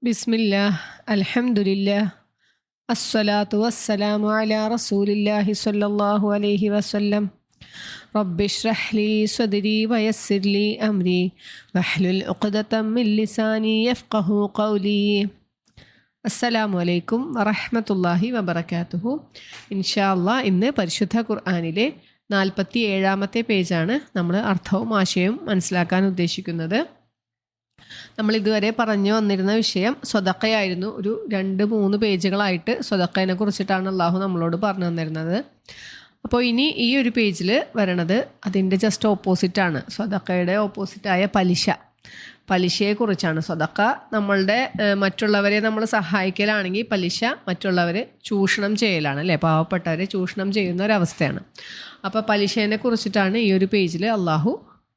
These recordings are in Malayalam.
ബിസ്മില്ലാഹ് അൽഹംദുലില്ലാഹ് അസ്സലാത്തു വസ്സലാമു അലാ റസൂലില്ലാഹി സ്വല്ലല്ലാഹു അലൈഹി വസല്ലം. റബ്ബിശ്റഹ് ലീ സ്വദ്രി വയസ്സിർ ലീ അംരി വഹ്ലുൽ ഉഖ്ദതം മിൻ ലിസാനി യഫ്ഖഹു ഖൗലി. അസ്സലാമു അലൈക്കും വറഹ്മത്തുള്ളാഹി വബറകാതുഹു. ഇൻഷാ അല്ലാഹ് ഇന്ന് പരിശുദ്ധ ഖുർആനിലെ 47-ാമത്തെ പേജാണ് നമ്മൾ അർത്ഥവും ആശയവും മനസ്സിലാക്കാൻ ഉദ്ദേശിക്കുന്നത്. നമ്മൾ ഇതുവരെ പറഞ്ഞു വന്നിരുന്ന വിഷയം സ്വതക്കയായിരുന്നു. ഒരു 2-3 പേജുകളായിട്ട് സ്വതക്കയെ കുറിച്ചിട്ടാണ് അള്ളാഹു നമ്മളോട് പറഞ്ഞു തന്നിരുന്നത്. അപ്പോൾ ഇനി ഈ ഒരു പേജിൽ വരണത് അതിൻ്റെ ജസ്റ്റ് ഓപ്പോസിറ്റാണ്. സ്വതക്കയുടെ ഓപ്പോസിറ്റായ പലിശയെക്കുറിച്ചാണ്. സ്വതക്ക നമ്മളുടെ മറ്റുള്ളവരെ നമ്മൾ സഹായിക്കലാണെങ്കിൽ, പലിശ മറ്റുള്ളവരെ ചൂഷണം ചെയ്യലാണ്, അല്ലേ? പാവപ്പെട്ടവരെ ചൂഷണം ചെയ്യുന്ന ഒരവസ്ഥയാണ്. അപ്പോൾ പലിശയെ കുറിച്ചിട്ടാണ് ഈ ഒരു പേജിൽ അള്ളാഹു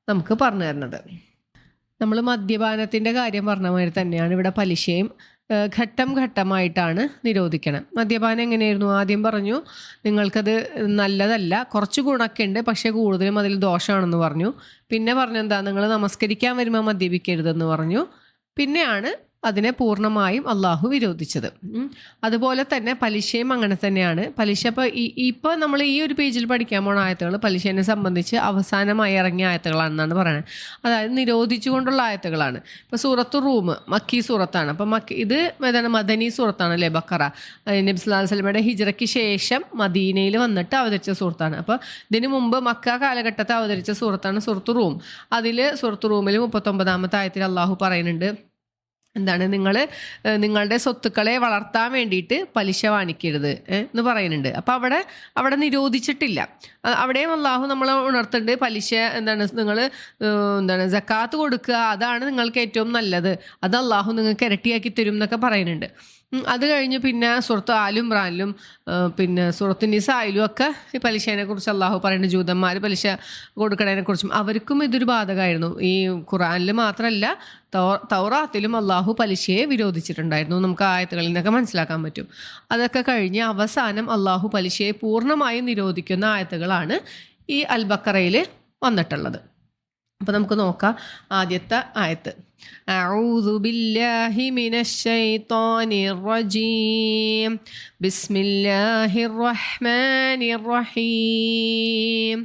നമുക്ക് പറഞ്ഞു തരുന്നത്. നമ്മൾ മദ്യപാനത്തിൻ്റെ കാര്യം പറഞ്ഞ മാതിരി തന്നെയാണ് ഇവിടെ പലിശയും ഘട്ടം ഘട്ടമായിട്ടാണ് നിരോധിക്കണം. മദ്യപാനം എങ്ങനെയായിരുന്നു? ആദ്യം പറഞ്ഞു നിങ്ങൾക്കത് നല്ലതല്ല, കുറച്ച് ഗുണമൊക്കെ ഉണ്ട്, പക്ഷേ കൂടുതലും അതിൽ ദോഷമാണെന്ന് പറഞ്ഞു. പിന്നെ പറഞ്ഞു എന്താ, നിങ്ങൾ നമസ്കരിക്കാൻ വരുമ്പോൾ മദ്യപിക്കരുതെന്ന് പറഞ്ഞു. പിന്നെയാണ് അതിനെ പൂർണ്ണമായും അള്ളാഹു വിരോധിച്ചത്. അതുപോലെ തന്നെ പലിശയും അങ്ങനെ തന്നെയാണ്. പലിശ ഇപ്പോൾ നമ്മൾ ഈ ഒരു പേജിൽ പഠിക്കാൻ പോണ ആയത്തുകൾ പലിശയെ സംബന്ധിച്ച് അവസാനമായി ഇറങ്ങിയ ആയത്തുകളാണെന്നാണ് പറയുന്നത്. അതായത് നിരോധിച്ചുകൊണ്ടുള്ള ആയത്തുകളാണ്. ഇപ്പോൾ സൂറത്തു റൂം മക്കി സൂറത്താണ്. അപ്പം ഇത് ഏതാണ്? മദനി സൂറത്താണ്, അല്ലേ? ബക്കറ നബി സല്ലല്ലാഹു അലൈഹി വസല്ലമയുടെ ഹിജ്റയ്ക്ക് ശേഷം മദീനയിൽ വന്നിട്ട് അവതരിച്ച സൂറത്താണ്. അപ്പോൾ ഇതിനു മുമ്പ് മക്ക കാലഘട്ടത്തിൽ അവതരിച്ച സൂറത്താണ് സൂറത്തു റൂം. അതിൽ സൂറത്തു റൂമിൽ 39-ാമത്തെ ആയത്തിൽ അള്ളാഹു പറയുന്നുണ്ട്, എന്താണ്, നിങ്ങളുടെ സ്വത്തുക്കളെ വളർത്താൻ വേണ്ടിയിട്ട് പലിശ വാങ്ങിക്കരുത് എന്ന് പറയുന്നുണ്ട്. അപ്പോൾ അവിടെ നിരോധിച്ചിട്ടില്ല. അവിടെയും അള്ളാഹു നമ്മളെ ഉണർത്തുന്നുണ്ട്. പലിശ നിങ്ങൾ സക്കാത്ത് കൊടുക്കുക, അതാണ് നിങ്ങൾക്ക് ഏറ്റവും നല്ലത്, അത് അള്ളാഹു നിങ്ങൾക്ക് ഇരട്ടിയാക്കി തരും എന്നൊക്കെ പറയുന്നുണ്ട്. അത് കഴിഞ്ഞ് പിന്നെ സൂറത്ത് ആലും ഇമ്രാനിലും പിന്നെ സൂറത്ത് നിസായിലും ഒക്കെ ഈ പലിശേനെ കുറിച്ച് അള്ളാഹു പറയുന്നുണ്ട്. ജൂതന്മാർ പലിശ കൊടുക്കണതിനെ കുറിച്ചും അവർക്കും ഇതൊരു ബാധകമായിരുന്നു. ഈ ഖുർആനിൽ മാത്രമല്ല, തൗറാത്തിലും അള്ളാഹു പലിശയെ വിരോധിച്ചിട്ടുണ്ടായിരുന്നു. നമുക്ക് ആയത്തുകളിൽ നിന്നൊക്കെ മനസ്സിലാക്കാൻ പറ്റും. അതൊക്കെ കഴിഞ്ഞ് അവസാനം അള്ളാഹു പലിശയെ പൂർണ്ണമായും നിരോധിക്കുന്ന ആയത്തുകളാണ് ഈ അൽ ബക്കറയിൽ വന്നിട്ടുള്ളത്. അപ്പോൾ നമുക്ക് നോക്കാം ആദ്യത്തെ ആയത്ത്. അഊദു ബില്ലാഹി മിനശ് ശൈത്വാനിർ റജീം ബിസ്മില്ലാഹിർ റഹ്മാനിർ റഹീം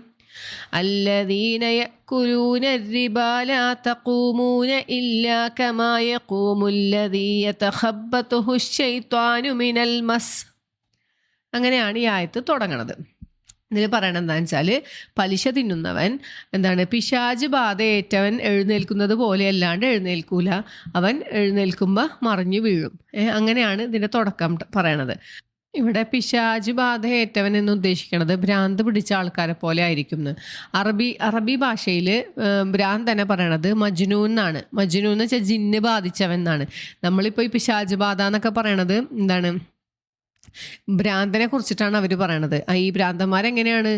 الذين يأكلون الربا لا تقومون إلا كما يقوم الذي يتخبطه الشيطان من المس. അങ്ങനെയാണ് ഈ ആയത്ത് തുടങ്ങുന്നത്. ഇതിൽ പറയണത് എന്താണെന്ന് വെച്ചാൽ, പലിശ തിന്നുന്നവൻ പിശാച് ബാധയേറ്റവൻ എഴുന്നേൽക്കുന്നത് പോലെ അല്ലാണ്ട് എഴുന്നേൽക്കൂല. അവൻ എഴുന്നേൽക്കുമ്പോൾ മറിഞ്ഞു വീഴും. അങ്ങനെയാണ് ഇതിൻ്റെ തുടക്കം പറയണത്. ഇവിടെ പിശാച് ബാധയേറ്റവൻ എന്ന് ഉദ്ദേശിക്കുന്നത് ഭ്രാന്ത് പിടിച്ച ആൾക്കാരെ പോലെ ആയിരിക്കും എന്ന്. അറബി ഭാഷയിൽ ഭ്രാന്തനെ പറയണത് മജ്നൂൻ എന്നാണ്. മജ്നൂൻ എന്ന് വെച്ചാൽ ജിന്ന് ബാധിച്ചവൻ എന്നാണ്. നമ്മളിപ്പോൾ ഈ പിശാച് ബാധ എന്നൊക്കെ പറയണത് ഭ്രാന്തനെ കുറിച്ചിട്ടാണ് അവർ പറയണത്. ഈ ഭ്രാന്തന്മാരെങ്ങനെയാണ്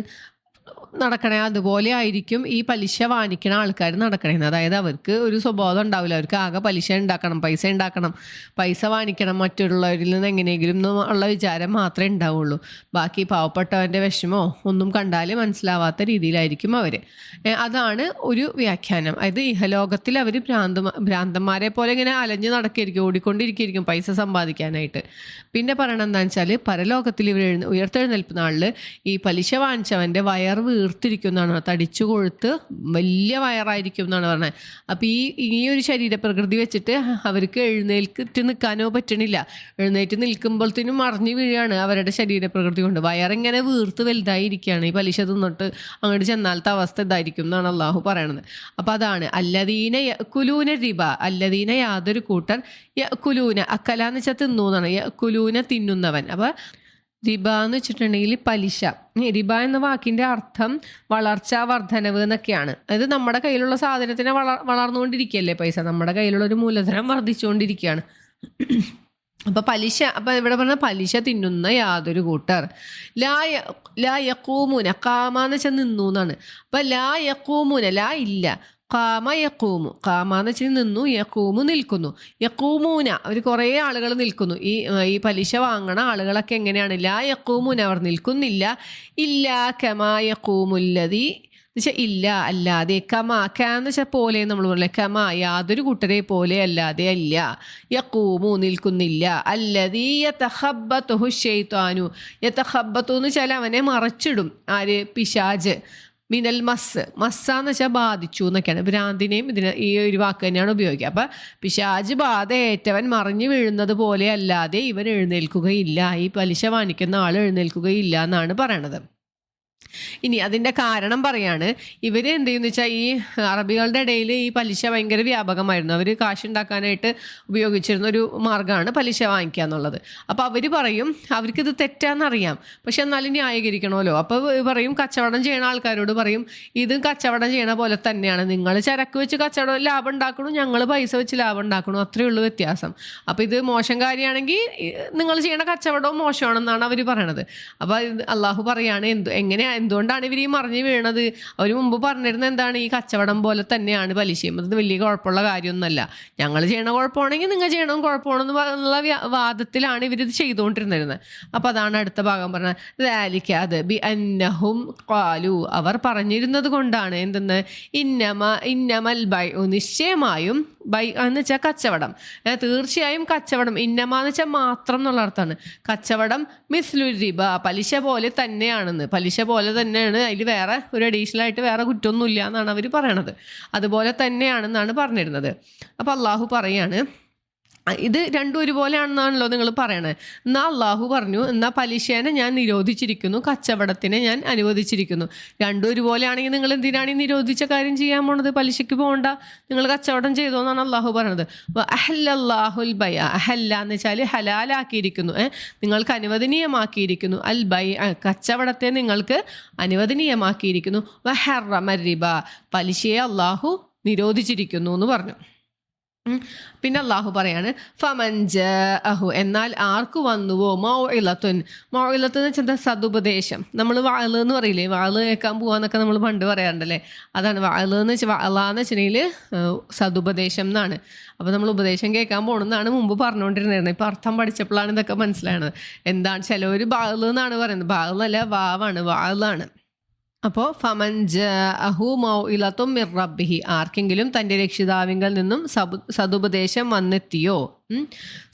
നടക്കണേ, അതുപോലെ ആയിരിക്കും ഈ പലിശ വാങ്ങിക്കണ ആൾക്കാർ നടക്കണേന്ന്. അതായത് അവർക്ക് ഒരു സ്വഭാവം ഉണ്ടാവില്ല. അവർക്ക് ആകെ പലിശ ഉണ്ടാക്കണം, പൈസ വാങ്ങിക്കണം, മറ്റുള്ളവരിൽ നിന്ന് എങ്ങനെയെങ്കിലും ഉള്ള വിചാരം മാത്രമേ ഉണ്ടാവുള്ളൂ. ബാക്കി പാവപ്പെട്ടവൻ്റെ വിഷമോ ഒന്നും കണ്ടാൽ മനസ്സിലാവാത്ത രീതിയിലായിരിക്കും അവർ. അതാണ് ഒരു വ്യാഖ്യാനം. അതായത് ഇഹലോകത്തിൽ അവർ ഭ്രാന്തന്മാരെ പോലെ ഇങ്ങനെ അലഞ്ഞ് നടക്കുകയായിരിക്കും, ഓടിക്കൊണ്ടിരിക്കുകയായിരിക്കും പൈസ സമ്പാദിക്കാനായിട്ട്. പിന്നെ പറയണത് എന്താണെന്ന് വെച്ചാൽ, പരലോകത്തിൽ ഇവർ ഉയർത്തെഴുന്നേൽപ്പ് നാളിൽ ഈ പലിശ വാങ്ങിച്ചവൻ്റെ വയർ വീർത്തിരിക്കും എന്നാണ്, തടിച്ചു കൊഴുത്ത് വലിയ വയറായിരിക്കും എന്നാണ് പറഞ്ഞത്. അപ്പോൾ ഈ ഒരു ശരീരപ്രകൃതി വെച്ചിട്ട് അവർക്ക് എഴുന്നേൽക്കിട്ട് നിൽക്കാനോ പറ്റണില്ല. എഴുന്നേറ്റ് നിൽക്കുമ്പോഴത്തേനും മറിഞ്ഞു വീഴാണ് അവരുടെ ശരീരപ്രകൃതി കൊണ്ട്. വയറിങ്ങനെ വീർത്ത് വലുതായിരിക്കുകയാണ്. ഈ പലിശ തിന്നിട്ട് അങ്ങോട്ട് ചെന്നാലത്തെ അവസ്ഥ ഇതായിരിക്കും എന്നാണ് അള്ളാഹു പറയണത്. അപ്പോൾ അതാണ് അല്ലദീന യഅ്കുലൂന റിബ. അല്ലദീന യാതൊരു കൂട്ടർ, യഅ്കുലൂന അക്കലാന്ന് വെച്ചാൽ തിന്നു എന്നാണ്, യഅ്കുലൂന തിന്നുന്നവൻ. അപ്പോൾ റിബ എന്ന് വെച്ചിട്ടുണ്ടെങ്കിൽ പലിശ. റിബ എന്ന വാക്കിൻ്റെ അർത്ഥം വളർച്ച, വർധനവ് എന്നൊക്കെയാണ്. അതായത് നമ്മുടെ കയ്യിലുള്ള സാധനത്തിനെ വളർന്നുകൊണ്ടിരിക്കുകയല്ലേ പൈസ. നമ്മുടെ കയ്യിലുള്ള ഒരു മൂലധനം വർദ്ധിച്ചുകൊണ്ടിരിക്കുകയാണ്. അപ്പോൾ ഇവിടെ പറഞ്ഞ പലിശ തിന്നുന്ന യാതൊരു കൂട്ടർ. ലാ യഖൂമുന, കാമാന്ന് വെച്ചാൽ നിന്നു എന്നാണ്. അപ്പോൾ ലാ യഖൂമുന, ലാ ഇല്ല, ഖാമ യഖൂമു, ഖാമാന്ന് വെച്ചാൽ നിന്നു, യഖൂമു നിൽക്കുന്നു, യഖൂമൂന അവർ കുറേ ആളുകൾ നിൽക്കുന്നു. ഈ പലിശ വാങ്ങണ ആളുകളൊക്കെ എങ്ങനെയാണ്? ലാ യഖൂമുന അവർ നിൽക്കുന്നില്ല, ഇല്ലാ കമാ യഖൂമുല്ലദീ എന്നുവെച്ചാൽ ഇല്ല അല്ലാതെ എന്ന് വെച്ചാൽ പോലെ നമ്മൾ പറയില്ലേ യാതൊരു കൂട്ടരെ പോലെ അല്ലാതെ അല്ല യഖൂമു നിൽക്കുന്നില്ല അല്ലദീ യതഖബ്ബതുഹു ശൈത്വാനു യതഖബ്ബതു എന്ന് വെച്ചാൽ അവനെ മറച്ചിടും ആര് പിശാജ് മിനൽ മസ്സാന്ന് വെച്ചാൽ ബാധിച്ചു എന്നൊക്കെയാണ് ഭ്രാന്തിനെയും ഈ ഒരു വാക്ക് തന്നെയാണ് ഉപയോഗിക്കുക. അപ്പം പിശാജ് ബാധ ഏറ്റവൻ മറിഞ്ഞു വീഴുന്നത് പോലെ അല്ലാതെ ഇവൻ എഴുന്നേൽക്കുകയില്ല, ഈ പലിശ വാങ്ങിക്കുന്ന ആൾ എഴുന്നേൽക്കുകയില്ല എന്നാണ് പറയണത്. ഇനി അതിൻ്റെ കാരണം പറയാണ്, ഇവർ എന്ത് ചെയ്യുന്നു വെച്ചാൽ ഈ അറബികളുടെ ഇടയിൽ ഈ പലിശ ഭയങ്കര വ്യാപകമായിരുന്നു. അവർ കാശുണ്ടാക്കാനായിട്ട് ഉപയോഗിച്ചിരുന്ന ഒരു മാർഗ്ഗമാണ് പലിശ വാങ്ങിക്കുക എന്നുള്ളത്. അപ്പോൾ അവർ പറയും അവർക്കിത് തെറ്റാന്നറിയാം, പക്ഷെ എന്നാലും ന്യായീകരിക്കണമല്ലോ. അപ്പോൾ പറയും കച്ചവടം ചെയ്യണ ആൾക്കാരോട് പറയും ഇത് കച്ചവടം ചെയ്യണ പോലെ തന്നെയാണ്, നിങ്ങൾ ചരക്ക് വെച്ച് കച്ചവടം ലാഭം ഉണ്ടാക്കണു, ഞങ്ങൾ പൈസ വെച്ച് ലാഭം ഉണ്ടാക്കണു, അത്രയേ ഉള്ളൂ വ്യത്യാസം. അപ്പോൾ ഇത് മോശം കാര്യമാണെങ്കിൽ നിങ്ങൾ ചെയ്യണ കച്ചവടവും മോശമാണെന്നാണ് അവർ പറയണത്. അപ്പോൾ അള്ളാഹു പറയാണ് എന്തുകൊണ്ടാണ് ഇവർ ഈ മറിഞ്ഞ് വീണത്? അവർ മുമ്പ് പറഞ്ഞിരുന്നത് എന്താണ്, ഈ കച്ചവടം പോലെ തന്നെയാണ് പലിശയും, അത് വലിയ കുഴപ്പമുള്ള കാര്യമൊന്നുമല്ല, ഞങ്ങൾ ചെയ്യണ കുഴപ്പമാണെങ്കിൽ നിങ്ങൾ ചെയ്യണം കുഴപ്പമാണെന്നുള്ള വാദത്തിലാണ് ഇവരിത് ചെയ്തുകൊണ്ടിരുന്നിരുന്നത്. അപ്പം അതാണ് അടുത്ത ഭാഗം പറഞ്ഞത്, അത് ബി അന്നഹും ഖാലു, അവർ പറഞ്ഞിരുന്നത് കൊണ്ടാണ് എന്തെന്ന്, ഇന്നമൽ ബൈ നിശ്ചയമായും ബൈ എന്ന് വെച്ചാൽ കച്ചവടം, തീർച്ചയായും കച്ചവടം, ഇന്നമാന്ന് വെച്ചാൽ മാത്രം എന്നുള്ള അർത്ഥമാണ്. കച്ചവടം മിസ്ലു റിബ, പലിശ പോലെ തന്നെയാണെന്ന്, പലിശ പോലെ തന്നെയാണ്, അതിൽ വേറെ ഒരു അഡീഷണൽ ആയിട്ട് വേറെ കുറ്റമൊന്നുമില്ല എന്നാണ് അവർ പറയണത്, അതുപോലെ തന്നെയാണെന്നാണ് പറഞ്ഞിരുന്നത്. അപ്പോൾ അള്ളാഹു പറയാണ് ഇത് രണ്ടും ഒരുപോലെയാണെന്നാണല്ലോ നിങ്ങൾ പറയണത്. എന്നാൽ അള്ളാഹു പറഞ്ഞു എന്നാൽ പലിശേനെ ഞാൻ നിരോധിച്ചിരിക്കുന്നു, കച്ചവടത്തിനെ ഞാൻ അനുവദിച്ചിരിക്കുന്നു. രണ്ടും ഒരുപോലെയാണെങ്കിൽ നിങ്ങൾ എന്തിനാണ് ഈ നിരോധിച്ച കാര്യം ചെയ്യാൻ പോണത്? പലിശയ്ക്ക് പോകണ്ട, നിങ്ങൾ കച്ചവടം ചെയ്തോ എന്നാണ് അള്ളാഹു പറയണത്. അഹല്ലല്ലാഹുൽ ബൈ, അഹല്ല എന്ന് വെച്ചാൽ ഹലാലാക്കിയിരിക്കുന്നു, നിങ്ങൾക്ക് അനുവദനീയമാക്കിയിരിക്കുന്നു, അൽ ബൈ കച്ചവടത്തെ നിങ്ങൾക്ക് അനുവദനീയമാക്കിയിരിക്കുന്നു, വഹറമ റിബ പലിശയെ അള്ളാഹു നിരോധിച്ചിരിക്കുന്നു എന്ന് പറഞ്ഞു. പിന്നെ അള്ളാഹു പറയാണ് ഫമൻജഅഹു, എന്നാൽ ആർക്ക് വന്നുവോ മൗഇലത്തുൻ എന്ന് വെച്ചാൽ സദുപദേശം, നമ്മൾ വാള് എന്ന് പറയില്ലേ, വാള് കേൾക്കാൻ പോവാന്നൊക്കെ നമ്മൾ പണ്ട് പറയാറുണ്ടല്ലേ, അതാണ് വാള് എന്ന് വെച്ചാൽ വാളാന്ന് വെച്ചിട്ടുണ്ടെങ്കിൽ സദുപദേശം എന്നാണ്. അപ്പോൾ നമ്മൾ ഉപദേശം കേൾക്കാൻ പോകണമെന്നാണ് മുമ്പ് പറഞ്ഞുകൊണ്ടിരുന്നത്. ഇപ്പം അർത്ഥം പഠിച്ചപ്പോഴാണ് ഇതൊക്കെ മനസ്സിലായത്. എന്താണ് ചിലവർ ബാള് എന്നാണ് പറയുന്നത്, ബാളല്ല വാവാണ്, വാളാണ്. അപ്പോൾ ഫമൻജഅഹു മൗഇലത്തും മിർ റബ്ബിഹി, ആർക്കെങ്കിലും തൻ്റെ രക്ഷിതാവിങ്കിൽ നിന്നും സദുപദേശം വന്നെത്തിയോ,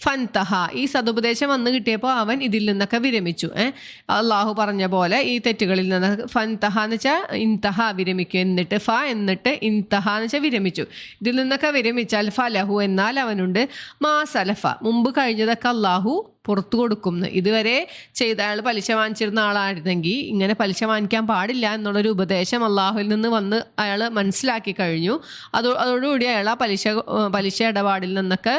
ഫൻതഹ ഈ സദുപദേശം വന്നു കിട്ടിയപ്പോൾ അവൻ ഇതിൽ നിന്നൊക്കെ വിരമിച്ചു. അള്ളാഹു പറഞ്ഞ പോലെ ഈ തെറ്റുകളിൽ നിന്ന് ഫൻതഹ എന്ന് വെച്ചാൽ ഇൻതഹ വിരമിക്കും, എന്നിട്ട് ഇൻതഹ എന്ന് വെച്ചാൽ വിരമിച്ചു. ഇതിൽ നിന്നൊക്കെ വിരമിച്ചാൽ ഫലഹു എന്നാൽ അവനുണ്ട് മാ സലഫ മുമ്പ് കഴിഞ്ഞതൊക്കെ അള്ളാഹു പുറത്തു കൊടുക്കുന്നു. ഇതുവരെ ചെയ്ത അയാൾ പലിശ വാങ്ങിച്ചിരുന്ന ആളായിരുന്നെങ്കിൽ ഇങ്ങനെ പലിശ വാങ്ങിക്കാൻ പാടില്ല എന്നുള്ളൊരു ഉപദേശം അള്ളാഹുവിൽ നിന്ന് വന്ന് അയാൾ മനസ്സിലാക്കി കഴിഞ്ഞു. അതോടുകൂടി അയാൾ ആ പലിശ ഇടപാടിൽ നിന്നൊക്കെ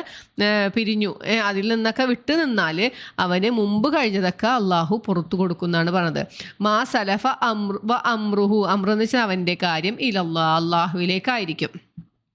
പിരിഞ്ഞു. അതിൽ നിന്നൊക്കെ വിട്ടു നിന്നാൽ അവന് മുമ്പ് കഴിഞ്ഞതൊക്കെ അള്ളാഹു പുറത്തു കൊടുക്കുന്നതാണ് പറഞ്ഞത്. മാ സലഫ അമ്രുഹു, അമ്രെന്ന് വെച്ചാൽ അവൻ്റെ കാര്യം ഇലല്ലാ അള്ളാഹുവിലേക്കായിരിക്കും.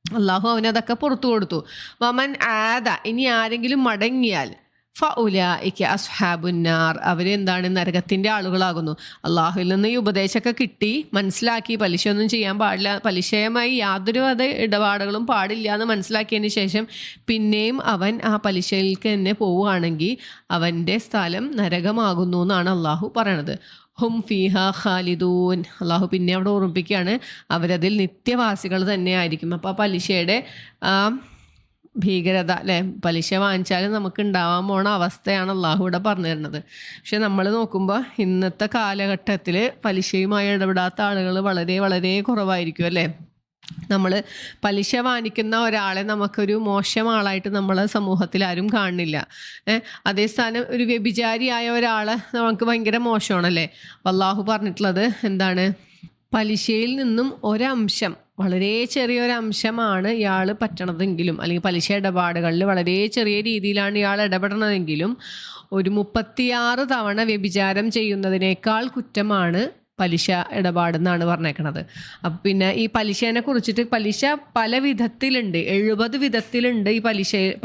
അള്ളാഹു അവനതൊക്കെ പുറത്തു കൊടുത്തു. വമൻ ആദ ഇനി ആരെങ്കിലും മടങ്ങിയാൽ ഫഉലൈക അസ്ഹാബുന്നാർ അവരെന്താണ് നരകത്തിൻ്റെ ആളുകളാകുന്നു. അള്ളാഹുവിൽ നിന്ന് ഈ ഉപദേശമൊക്കെ കിട്ടി മനസ്സിലാക്കി പലിശയൊന്നും ചെയ്യാൻ പാടില്ല, പലിശയുമായി യാതൊരു ഇടപാടുകളും പാടില്ല എന്ന് മനസ്സിലാക്കിയതിന് ശേഷം പിന്നെയും അവൻ ആ പലിശയിലേക്ക് തന്നെ പോവുകയാണെങ്കിൽ അവൻ്റെ സ്ഥലം നരകമാകുന്നു എന്നാണ് അള്ളാഹു പറയണത്. ഹും ഫീഹ ഖാലിദൂൻ, അള്ളാഹു പിന്നെ അവിടെ ഓർമ്മിപ്പിക്കുകയാണ് അവരതിൽ നിത്യവാസികൾ തന്നെ ആയിരിക്കും. അപ്പോൾ ആ പലിശയുടെ ഭീകരത അല്ലേ, പലിശ വാങ്ങിച്ചാലും നമുക്ക് ഉണ്ടാവാൻ പോണ അവസ്ഥയാണ് അള്ളാഹു ഇവിടെ പറഞ്ഞു തരുന്നത്. പക്ഷെ നമ്മൾ നോക്കുമ്പോൾ ഇന്നത്തെ കാലഘട്ടത്തിൽ പലിശയുമായി ഇടപെടാത്ത ആളുകൾ വളരെ വളരെ കുറവായിരിക്കും അല്ലേ. നമ്മൾ പലിശ വാങ്ങിക്കുന്ന ഒരാളെ നമുക്കൊരു മോശം ആളായിട്ട് നമ്മളെ സമൂഹത്തിൽ ആരും കാണുന്നില്ല. അതേ സ്ഥാനം ഒരു വ്യഭിചാരിയായ ഒരാളെ നമുക്ക് ഭയങ്കര മോശമാണല്ലേ. അള്ളാഹു പറഞ്ഞിട്ടുള്ളത് എന്താണ്, പലിശയിൽ നിന്നും ഒരംശം, വളരെ ചെറിയൊരംശമാണ് ഇയാൾ പറ്റണതെങ്കിലും അല്ലെങ്കിൽ പലിശ ഇടപാടുകളിൽ വളരെ ചെറിയ രീതിയിലാണ് ഇയാൾ ഇടപെടണതെങ്കിലും ഒരു 36 തവണ വ്യഭിചാരം ചെയ്യുന്നതിനേക്കാൾ കുറ്റമാണ് പലിശ ഇടപാടെന്നാണ് പറഞ്ഞേക്കണത്. അപ്പം പിന്നെ ഈ പലിശേനെ കുറിച്ചിട്ട് പലിശ പല വിധത്തിലുണ്ട്, 70 വിധത്തിലുണ്ട് ഈ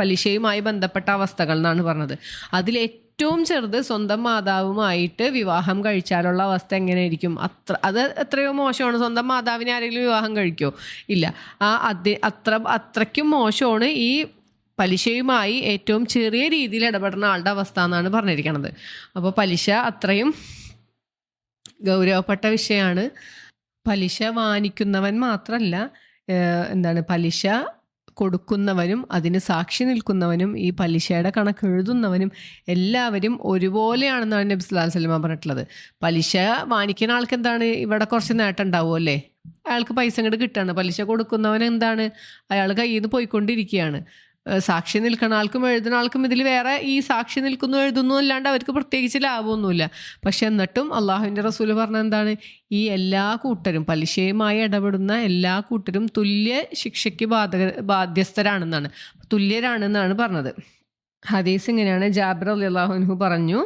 പലിശയുമായി ബന്ധപ്പെട്ട അവസ്ഥകൾ എന്നാണ് പറഞ്ഞത്. ഏറ്റവും ചെറുത് സ്വന്തം മാതാവുമായിട്ട് വിവാഹം കഴിച്ചാലുള്ള അവസ്ഥ എങ്ങനെയായിരിക്കും? അത് എത്രയോ മോശമാണ്. സ്വന്തം മാതാവിനെ ആരെങ്കിലും വിവാഹം കഴിക്കുമോ? ഇല്ല. അത്രയ്ക്കും മോശമാണ് ഈ പലിശയുമായി ഏറ്റവും ചെറിയ രീതിയിൽ ഇടപെടുന്ന ആളുടെ അവസ്ഥ എന്നാണ് പറഞ്ഞിരിക്കുന്നത്. അപ്പോൾ പലിശ അത്രയും ഗൗരവപ്പെട്ട വിഷയമാണ്. പലിശ വാങ്ങിക്കുന്നവൻ മാത്രമല്ല, പലിശ കൊടുക്കുന്നവനും അതിന് സാക്ഷി നിൽക്കുന്നവനും ഈ പലിശയുടെ കണക്ക് എഴുതുന്നവനും എല്ലാവരും ഒരുപോലെയാണെന്നാണ് നബി സല്ലല്ലാഹു അലൈഹി വസല്ലം പറഞ്ഞിട്ടുള്ളത്. പലിശ വാങ്ങിക്കുന്ന ആൾക്ക് എന്താണ്, ഇവിടെ കുറച്ച് നേട്ടം ഉണ്ടാവും അല്ലേ, അയാൾക്ക് പൈസ ഇങ്ങോട്ട് കിട്ടുകയാണ്. പലിശ കൊടുക്കുന്നവൻ എന്താണ്, അയാൾ കയ്യിൽ നിന്ന് പോയിക്കൊണ്ടിരിക്കുകയാണ്. സാക്ഷി നിൽക്കുന്ന ആൾക്കും എഴുതുന്ന ആൾക്കും ഇതിൽ വേറെ ഈ സാക്ഷി നിൽക്കുന്നു എഴുതുന്നു അല്ലാണ്ട് അവർക്ക് പ്രത്യേകിച്ച് ലാഭമൊന്നുമില്ല. പക്ഷെ എന്നിട്ടും അള്ളാഹുവിൻ്റെ റസൂല് പറഞ്ഞ എന്താണ്, ഈ എല്ലാ കൂട്ടരും പലിശയുമായി ഇടപെടുന്ന എല്ലാ കൂട്ടരും തുല്യ ശിക്ഷയ്ക്ക് ബാധ്യസ്ഥരാണെന്നാണ്, തുല്യരാണെന്നാണ് പറഞ്ഞത്. ഹദീസ് ഇങ്ങനെയാണ്. ജാബിർ റളിയല്ലാഹു അൻഹു പറഞ്ഞു,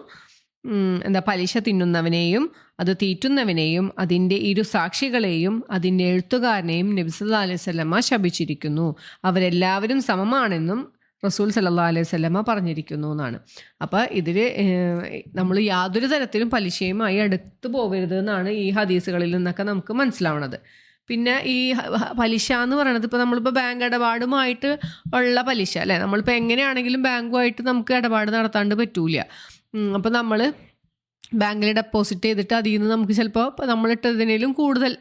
പലിശ തിന്നുന്നവനെയും അത് തീറ്റുന്നവനെയും അതിൻ്റെ ഇരു സാക്ഷികളെയും അതിൻ്റെ എഴുത്തുകാരനെയും നബി സല്ലല്ലാഹു അലൈഹി വസല്ലമ ശപിച്ചിരിക്കുന്നു. അവരെല്ലാവരും സമമാണെന്നും റസൂൽ സല്ലല്ലാഹു അലൈഹി വസല്ലമ പറഞ്ഞിരിക്കുന്നു എന്നാണ്. അപ്പോൾ ഇതിൽ നമ്മൾ യാതൊരു തരത്തിലും പലിശയുമായി അടുത്ത് പോകരുത് എന്നാണ് ഈ ഹദീസുകളിൽ നിന്നൊക്കെ നമുക്ക് മനസ്സിലാവണത്. പിന്നെ ഈ പലിശ എന്ന് പറയുന്നത് ഇപ്പോൾ നമ്മളിപ്പോൾ ബാങ്ക് ഇടപാടുമായിട്ട് ഉള്ള പലിശ അല്ലേ, നമ്മളിപ്പോൾ എങ്ങനെയാണെങ്കിലും ബാങ്കുമായിട്ട് നമുക്ക് ഇടപാട് നടത്താണ്ട് പറ്റൂല. അപ്പോൾ നമ്മൾ ബാങ്കിൽ ഡെപ്പോസിറ്റ് ചെയ്തിട്ട് അതിൽ നിന്ന് നമുക്ക് ചിലപ്പോൾ നമ്മളിട്ടതിനേലും കൂടുതൽ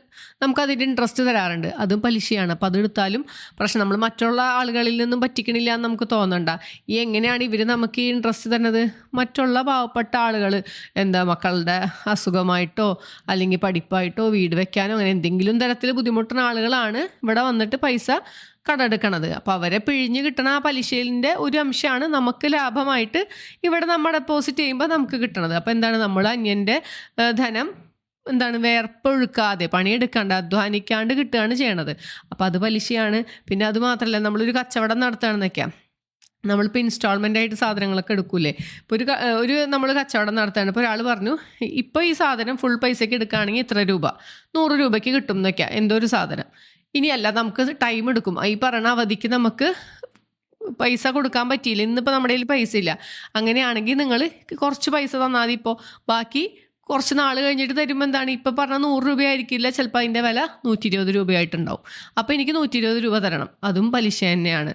നമുക്കതിൻ്റെ ഇൻട്രസ്റ്റ് തരാറുണ്ട്, അതും പലിശയാണ്. അപ്പോൾ അതെടുത്താലും പ്രശ്നം, നമ്മൾ മറ്റുള്ള ആളുകളിൽ നിന്നും പറ്റിക്കണില്ല എന്ന് നമുക്ക് തോന്നണ്ട. ഈ എങ്ങനെയാണ് ഇവർ നമുക്ക് ഈ ഇൻട്രസ്റ്റ് തരുന്നത്, മറ്റുള്ള പാവപ്പെട്ട ആളുകൾ മക്കളുടെ അസുഖമായിട്ടോ അല്ലെങ്കിൽ പഠിപ്പായിട്ടോ വീട് വെക്കാനോ അങ്ങനെ എന്തെങ്കിലും തരത്തിൽ ബുദ്ധിമുട്ടുന്ന ആളുകളാണ് ഇവിടെ വന്നിട്ട് പൈസ കടമെടുക്കണത്. അപ്പോൾ അവരെ പിഴിഞ്ഞ് കിട്ടണ ആ പലിശയിൻ്റെ ഒരു അംശമാണ് നമുക്ക് ലാഭമായിട്ട് ഇവിടെ നമ്മൾ ഡെപ്പോസിറ്റ് ചെയ്യുമ്പോൾ നമുക്ക് കിട്ടണത്. അപ്പോൾ നമ്മൾ അന്യൻ്റെ ധനം വേർപ്പൊഴുക്കാതെ പണിയെടുക്കാണ്ട് അധ്വാനിക്കാണ്ട് കിട്ടുകയാണ് ചെയ്യണത്. അപ്പോൾ അത് പലിശയാണ്. പിന്നെ അത് മാത്രമല്ല, നമ്മളൊരു കച്ചവടം നടത്തുകയാണെന്ന് വയ്ക്കാം, നമ്മളിപ്പോൾ ഇൻസ്റ്റാൾമെൻ്റ് ആയിട്ട് സാധനങ്ങളൊക്കെ എടുക്കൂലേ. ഇപ്പോൾ ഒരു നമ്മൾ കച്ചവടം നടത്തുകയാണ്. ഇപ്പോൾ ഒരാൾ പറഞ്ഞു, ഇപ്പോൾ ഈ സാധനം ഫുൾ പൈസയ്ക്ക് എടുക്കുകയാണെങ്കിൽ ഇത്ര രൂപ, 100 രൂപയ്ക്ക് കിട്ടും എന്ന് വയ്ക്കാം, എന്തോ ഒരു സാധനം. ഇനിയല്ല, നമുക്ക് ടൈം എടുക്കും, ഈ പറഞ്ഞ അവധിക്ക് നമുക്ക് പൈസ കൊടുക്കാൻ പറ്റിയില്ല, ഇന്നിപ്പോൾ നമ്മുടെ കയ്യിൽ പൈസ ഇല്ല, അങ്ങനെയാണെങ്കിൽ നിങ്ങൾ കുറച്ച് പൈസ തന്നാൽ മതി, ഇപ്പോൾ ബാക്കി കുറച്ച് നാൾ കഴിഞ്ഞിട്ട് തരുമ്പോൾ ഇപ്പോൾ പറഞ്ഞാൽ 100 രൂപയായിരിക്കില്ല, ചിലപ്പോൾ അതിൻ്റെ വില 120 രൂപയായിട്ടുണ്ടാവും. അപ്പോൾ എനിക്ക് 120 രൂപ തരണം, അതും പലിശ തന്നെയാണ്.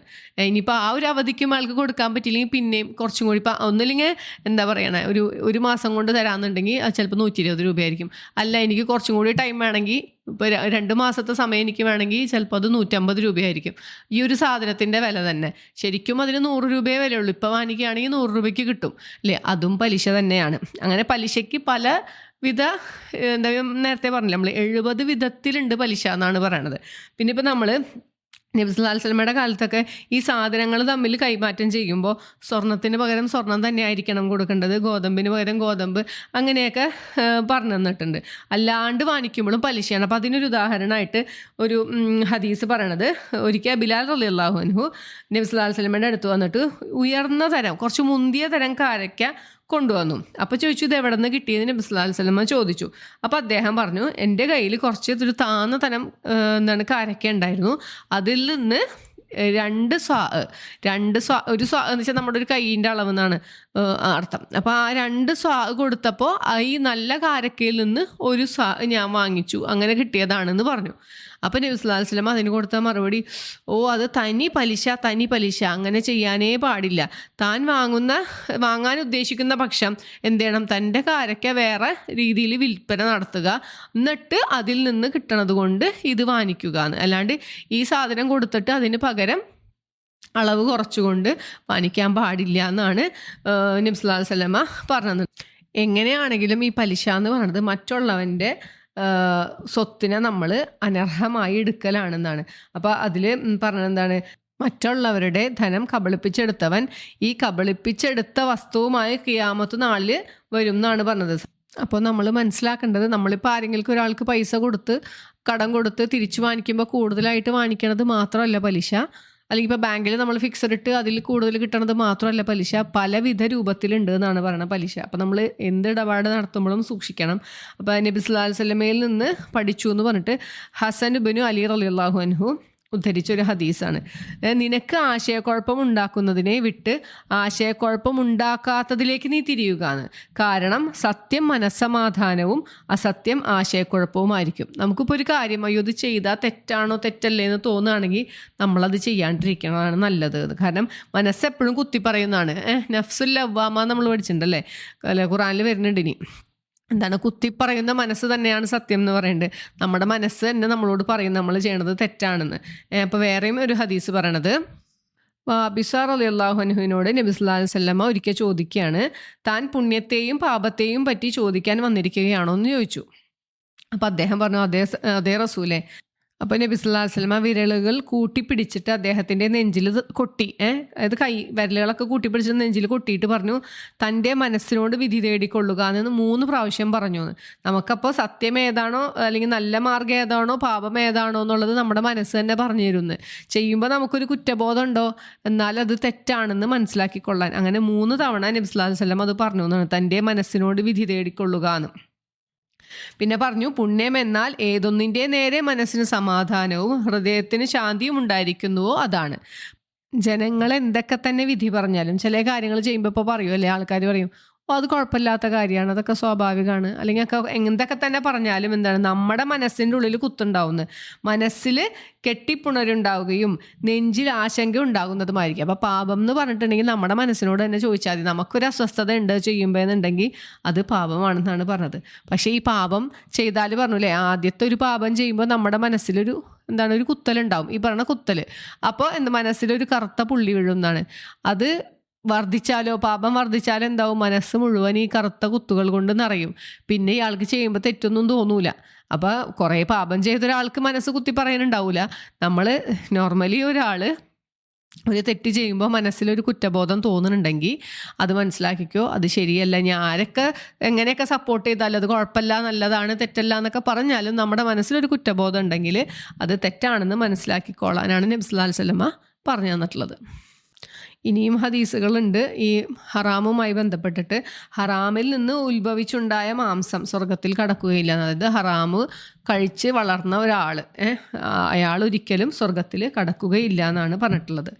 ഇനിയിപ്പോൾ ആ ഒരു അവധിക്കും ആൾക്ക് കൊടുക്കാൻ പറ്റിയില്ലെങ്കിൽ പിന്നെയും കുറച്ചും കൂടി, ഇപ്പോൾ ഒന്നില്ലെങ്കിൽ ഒരു മാസം കൊണ്ട് തരാമെന്നുണ്ടെങ്കിൽ അത് ചിലപ്പോൾ 120 രൂപയായിരിക്കും. അല്ല, എനിക്ക് കുറച്ചും കൂടി ടൈം വേണമെങ്കിൽ, ഇപ്പോൾ 2 മാസത്തെ സമയം എനിക്ക് വേണമെങ്കിൽ ചിലപ്പോൾ അത് 150 രൂപയായിരിക്കും. ഈ ഒരു സാധനത്തിൻ്റെ വില തന്നെ ശരിക്കും അതിന് 100 രൂപയേ വിലയുള്ളൂ, ഇപ്പോൾ വാങ്ങിക്കുകയാണെങ്കിൽ 100 രൂപയ്ക്ക് കിട്ടും അല്ലേ, അതും പലിശ തന്നെയാണ്. അങ്ങനെ പലിശയ്ക്ക് പല വിധ നേരത്തെ പറഞ്ഞില്ല നമ്മൾ 70 വിധത്തിലുണ്ട് പലിശ എന്നാണ് പറയണത്. പിന്നെ ഇപ്പോൾ നമ്മൾ നബി സല്ലല്ലാഹു അലൈഹി വസല്ലമയുടെ കാലത്തൊക്കെ ഈ സാധനങ്ങൾ തമ്മിൽ കൈമാറ്റം ചെയ്യുമ്പോൾ സ്വർണത്തിന് പകരം സ്വർണം തന്നെ ആയിരിക്കണം കൊടുക്കേണ്ടത്, ഗോതമ്പിന് പകരം ഗോതമ്പ്, അങ്ങനെയൊക്കെ പറഞ്ഞു തന്നിട്ടുണ്ട്. അല്ലാണ്ട് വാങ്ങിക്കുമ്പോഴും പലിശയാണ്. അപ്പോൾ അതിനൊരു ഉദാഹരണമായിട്ട് ഒരു ഹദീസ് പറയണത്, ഒരിക്കൽ ബിലാൽ റളിയല്ലാഹു അൻഹു നബി സല്ലല്ലാഹു അലൈഹി വസല്ലമയുടെ അടുത്ത് വന്നിട്ട് ഉയർന്ന തരം, കുറച്ച് മുന്തിയ തരം കാരക്ക കൊണ്ടുവന്നു. അപ്പോൾ ചോദിച്ചു, ഇത് എവിടെ നിന്ന് കിട്ടിയെന്ന് നബി സല്ലല്ലാഹു അലൈഹി വസല്ലമ ചോദിച്ചു. അപ്പോൾ അദ്ദേഹം പറഞ്ഞു, എൻ്റെ കയ്യിൽ കുറച്ച് ഒരു താന്ന തരം കാരക്ക ഉണ്ടായിരുന്നു, അതിൽ നിന്ന് 2 സ്വാ ഒരു സ്വാ എന്ന് വെച്ചാൽ നമ്മുടെ ഒരു കൈയിൻ്റെ അളവെന്നാണ് അർത്ഥം. അപ്പോൾ ആ 2 സ്വാ കൊടുത്തപ്പോൾ ഈ നല്ല കാരക്കയിൽ നിന്ന് ഒരു സ്വാ ഞാൻ വാങ്ങിച്ചു, അങ്ങനെ കിട്ടിയതാണെന്ന് പറഞ്ഞു. അപ്പോൾ നബി സല്ലല്ലാഹു അലൈഹി വസല്ലം അതിന് കൊടുത്ത മറുപടി, അത് തനി പലിശ, അങ്ങനെ ചെയ്യാനേ പാടില്ല. താൻ വാങ്ങാൻ ഉദ്ദേശിക്കുന്ന പക്ഷം എന്ത് ചെയ്യണം, തൻ്റെ കാരക്ക വേറെ രീതിയിൽ വിൽപ്പന നടത്തുക, എന്നിട്ട് അതിൽ നിന്ന് കിട്ടണത് കൊണ്ട് ഇത് വാങ്ങിക്കുക. അല്ലാണ്ട് ഈ സാധനം കൊടുത്തിട്ട് അതിന് പകരം അളവ് കുറച്ചുകൊണ്ട് വാങ്ങിക്കാൻ പാടില്ല എന്നാണ് നബി സല്ലല്ലാഹു അലൈഹി വസല്ലം പറഞ്ഞത്. എങ്ങനെയാണെങ്കിലും ഈ പലിശ എന്ന് പറയുന്നത് മറ്റുള്ളവൻ്റെ സ്വത്തിനെ നമ്മൾ അനർഹമായി എടുക്കലാണെന്നാണ്. അപ്പോൾ അതിൽ പറഞ്ഞെന്താണ്, മറ്റുള്ളവരുടെ ധനം കബളിപ്പിച്ചെടുത്തവൻ ഈ കബളിപ്പിച്ചെടുത്ത വസ്തുവുമായി ഖിയാമത്ത് നാളിൽ വരും എന്നാണ് പറഞ്ഞത്. അപ്പോൾ നമ്മൾ മനസ്സിലാക്കേണ്ടത്, നമ്മളിപ്പോൾ ആരെങ്കിലും ഒരാൾക്ക് പൈസ കൊടുത്ത് കടം കൊടുത്ത് തിരിച്ചു വാങ്ങിക്കുമ്പോൾ കൂടുതലായിട്ട് വാങ്ങിക്കണത് മാത്രമല്ല പലിശ, അല്ലെങ്കിൽ ഇപ്പോൾ ബാങ്കിൽ നമ്മൾ ഫിക്സഡ് ഇട്ട് അതിൽ കൂടുതൽ കിട്ടണത് മാത്രമല്ല പലിശ, പലവിധ രൂപത്തിലുണ്ട് എന്നാണ് പറയുന്നത് പലിശ. അപ്പോൾ നമ്മൾ എന്ത് ഇടപാട് നടത്തുമ്പോഴും സൂക്ഷിക്കണം. അപ്പോൾ നബി സല്ലല്ലാഹു അലൈഹി വസല്ലമയിൽ നിന്ന് പഠിച്ചു എന്ന് പറഞ്ഞിട്ട് ഹസൻ ഇബ്നു അലി റളിയല്ലാഹു അൻഹു ഉദ്ധരിച്ചൊരു ഹദീസാണ്. നിനക്ക് ആശയക്കുഴപ്പം ഉണ്ടാക്കുന്നതിനെ വിട്ട് ആശയക്കുഴപ്പം ഉണ്ടാക്കാത്തതിലേക്ക് നീ തിരിയുകയാണ്. കാരണം സത്യം മനസ്സമാധാനവും അസത്യം ആശയക്കുഴപ്പവുമായിരിക്കും. നമുക്കിപ്പോൾ ഒരു കാര്യം ഇത് ചെയ്താൽ തെറ്റാണോ തെറ്റല്ലേ എന്ന് തോന്നുകയാണെങ്കിൽ നമ്മളത് ചെയ്യാണ്ടിരിക്കണതാണ് നല്ലത്. കാരണം മനസ്സെപ്പോഴും കുത്തി പറയുന്നതാണ്. നഫ്സുൽ ലവ്വാമ നമ്മൾ പഠിച്ചിട്ടുണ്ടല്ലേ, ഖുറാനിൽ വരുന്നുണ്ട്. ഇനി എന്താണ് കുത്തിപ്പറയുന്ന മനസ്സ് തന്നെയാണ് സത്യം എന്ന് പറയുന്നത്. നമ്മുടെ മനസ്സ് തന്നെ നമ്മളോട് പറയും നമ്മൾ ചെയ്യണത് തെറ്റാണെന്ന്. അപ്പോൾ വേറെയും ഒരു ഹദീസ് പറയണത്, ബിസാർ റളിയല്ലാഹു അൻഹുവിനോട് നബി സല്ലല്ലാഹു അലൈഹി വസല്ലമ ഒരിക്കൽ ചോദിക്കുകയാണ്, താൻ പുണ്യത്തെയും പാപത്തെയും പറ്റി ചോദിക്കാൻ വന്നിരിക്കുകയാണോ എന്ന് ചോദിച്ചു. അപ്പോൾ അദ്ദേഹം പറഞ്ഞു, അതേ റസൂലേ. അപ്പോൾ നബി സല്ലല്ലാഹു അലൈഹി വസല്ലമ വിരലുകൾ കൂട്ടിപ്പിടിച്ചിട്ട് അദ്ദേഹത്തിൻ്റെ നെഞ്ചിൽ കൊട്ടി, അതായത് വിരലുകളൊക്കെ കൂട്ടിപ്പിടിച്ചിട്ട് നെഞ്ചിൽ കൊട്ടിയിട്ട് പറഞ്ഞു, തൻ്റെ മനസ്സിനോട് വിധി തേടിക്കൊള്ളുക എന്ന് 3 പ്രാവശ്യം പറഞ്ഞു. നമുക്കപ്പോൾ സത്യം ഏതാണോ അല്ലെങ്കിൽ നല്ല മാർഗ്ഗം ഏതാണോ പാപം ഏതാണോ എന്നുള്ളത് നമ്മുടെ മനസ്സ് തന്നെ പറഞ്ഞു തരുന്നു. ചെയ്യുമ്പോൾ നമുക്കൊരു കുറ്റബോധം ഉണ്ടോ, എന്നാൽ അത് തെറ്റാണെന്ന് മനസ്സിലാക്കിക്കൊള്ളാൻ. അങ്ങനെ 3 തവണ നബി സല്ലല്ലാഹു അലൈഹി വസല്ലമ അത് പറഞ്ഞു എന്നാണ്, തൻ്റെ മനസ്സിനോട് വിധി തേടിക്കൊള്ളുക എന്ന്. പിന്നെ പറഞ്ഞു, പുണ്യം എന്നാൽ ഏതൊന്നിൻ്റെ നേരെ മനസ്സിന് സമാധാനവും ഹൃദയത്തിന് ശാന്തിയും ഉണ്ടായിരിക്കുന്നുവോ അതാണ്. ജനങ്ങൾ എന്തൊക്കെ തന്നെ വിധി പറഞ്ഞാലും ചില കാര്യങ്ങൾ ചെയ്യുമ്പോൾ ഇപ്പോൾ പറയുമല്ലേ, ആൾക്കാർ പറയും, അത് കുഴപ്പമില്ലാത്ത കാര്യമാണ്, അതൊക്കെ സ്വാഭാവികമാണ്, അല്ലെങ്കിൽ ഒക്കെ എന്തൊക്കെ തന്നെ പറഞ്ഞാലും എന്താണ് നമ്മുടെ മനസ്സിൻ്റെ ഉള്ളിൽ കുത്തുണ്ടാവുന്നത്, മനസ്സിൽ കെട്ടിപ്പുണരുണ്ടാവുകയും നെഞ്ചിൽ ആശങ്ക ഉണ്ടാകുന്നതുമായിരിക്കും. അപ്പോൾ പാപം എന്ന് പറഞ്ഞിട്ടുണ്ടെങ്കിൽ നമ്മുടെ മനസ്സിനോട് തന്നെ ചോദിച്ചാൽ മതി, നമുക്കൊരു അസ്വസ്ഥത ഉണ്ട് ചെയ്യുമ്പോൾ എന്നുണ്ടെങ്കിൽ അത് പാപമാണെന്നാണ് പറഞ്ഞത്. പക്ഷേ ഈ പാപം ചെയ്താൽ പറഞ്ഞില്ലേ, ആദ്യത്തെ ഒരു പാപം ചെയ്യുമ്പോൾ നമ്മുടെ മനസ്സിലൊരു ഒരു കുത്തലുണ്ടാവും, ഈ പറഞ്ഞ കുത്തൽ. അപ്പോൾ മനസ്സിലൊരു കറുത്ത പുള്ളി വീഴുന്നതാണ്. അത് വർദ്ധിച്ചാലോ, പാപം വർദ്ധിച്ചാലോ എന്താവും, മനസ്സ് മുഴുവൻ ഈ കറുത്ത കുത്തുകൾ കൊണ്ട് നിറയും. പിന്നെ ഇയാൾക്ക് ചെയ്യുമ്പോൾ തെറ്റൊന്നും തോന്നൂല. അപ്പോൾ കുറേ പാപം ചെയ്ത ഒരാൾക്ക് മനസ്സ് കുത്തി പറയാനുണ്ടാവില്ല. നമ്മൾ നോർമലി ഒരാൾ ഒരു തെറ്റ് ചെയ്യുമ്പോൾ മനസ്സിലൊരു കുറ്റബോധം തോന്നുന്നുണ്ടെങ്കിൽ അത് മനസ്സിലാക്കിക്കോ, അത് ശരിയല്ല. ഞാൻ ആരൊക്കെ എങ്ങനെയൊക്കെ സപ്പോർട്ട് ചെയ്താലും അത് കുഴപ്പമില്ല, നല്ലതാണ്, തെറ്റല്ല എന്നൊക്കെ പറഞ്ഞാലും നമ്മുടെ മനസ്സിലൊരു കുറ്റബോധം ഉണ്ടെങ്കിൽ അത് തെറ്റാണെന്ന് മനസ്സിലാക്കിക്കോളാനാണ് നബി സല്ലല്ലാഹു അലൈഹി വസല്ലമ പറഞ്ഞു തന്നിട്ടുള്ളത്. ഇനിയും ഹദീസുകളുണ്ട് ഈ ഹറാമുമായി ബന്ധപ്പെട്ടിട്ട്. ഹറാമിൽ നിന്ന് ഉത്ഭവിച്ചുണ്ടായ മാംസം സ്വർഗത്തിൽ കടക്കുകയില്ല. അതായത് ഹറാമ് കഴിച്ച് വളർന്ന ഒരാൾ അയാൾ ഒരിക്കലും സ്വർഗത്തിൽ കടക്കുകയില്ല എന്നാണ് പറഞ്ഞിട്ടുള്ളത്.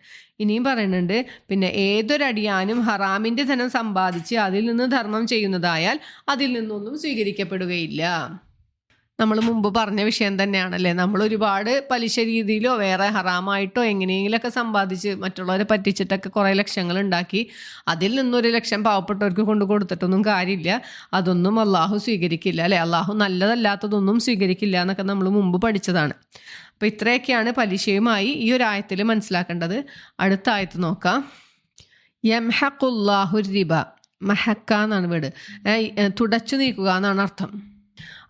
ഇനിയും പറയുന്നുണ്ട്, പിന്നെ ഏതൊരടിയാനും ഹറാമിൻ്റെ ധനം സമ്പാദിച്ച് അതിൽ നിന്ന് ധർമ്മം ചെയ്യുന്നതായാൽ അതിൽ നിന്നൊന്നും സ്വീകരിക്കപ്പെടുകയില്ല. നമ്മൾ മുമ്പ് പറഞ്ഞ വിഷയം തന്നെയാണല്ലേ. നമ്മൾ ഒരുപാട് പലിശ രീതിയിലോ വേറെ ഹറാമായിട്ടോ എങ്ങനെയെങ്കിലുമൊക്കെ സമ്പാദിച്ച് മറ്റുള്ളവരെ പറ്റിച്ചിട്ടൊക്കെ കുറേ ലക്ഷങ്ങൾ ഉണ്ടാക്കി അതിൽ നിന്നൊരു ലക്ഷം പാവപ്പെട്ടവർക്ക് കൊണ്ട് കൊടുത്തിട്ടൊന്നും കാര്യമില്ല. അതൊന്നും അള്ളാഹു സ്വീകരിക്കില്ല, അല്ലേ. അള്ളാഹു നല്ലതല്ലാത്തതൊന്നും സ്വീകരിക്കില്ല എന്നൊക്കെ നമ്മൾ മുമ്പ് പഠിച്ചതാണ്. അപ്പോൾ ഇത്രയൊക്കെയാണ് പലിശയുമായി ഈ ഒരു ആയത്തിൽ മനസ്സിലാക്കേണ്ടത്. അടുത്ത ആയത്ത് നോക്കാം. യംഹഖുല്ലാഹു റിബ, മഹക്ക എന്നാണ് വീട്, തുടച്ചു നീക്കുക എന്നാണ് അർത്ഥം.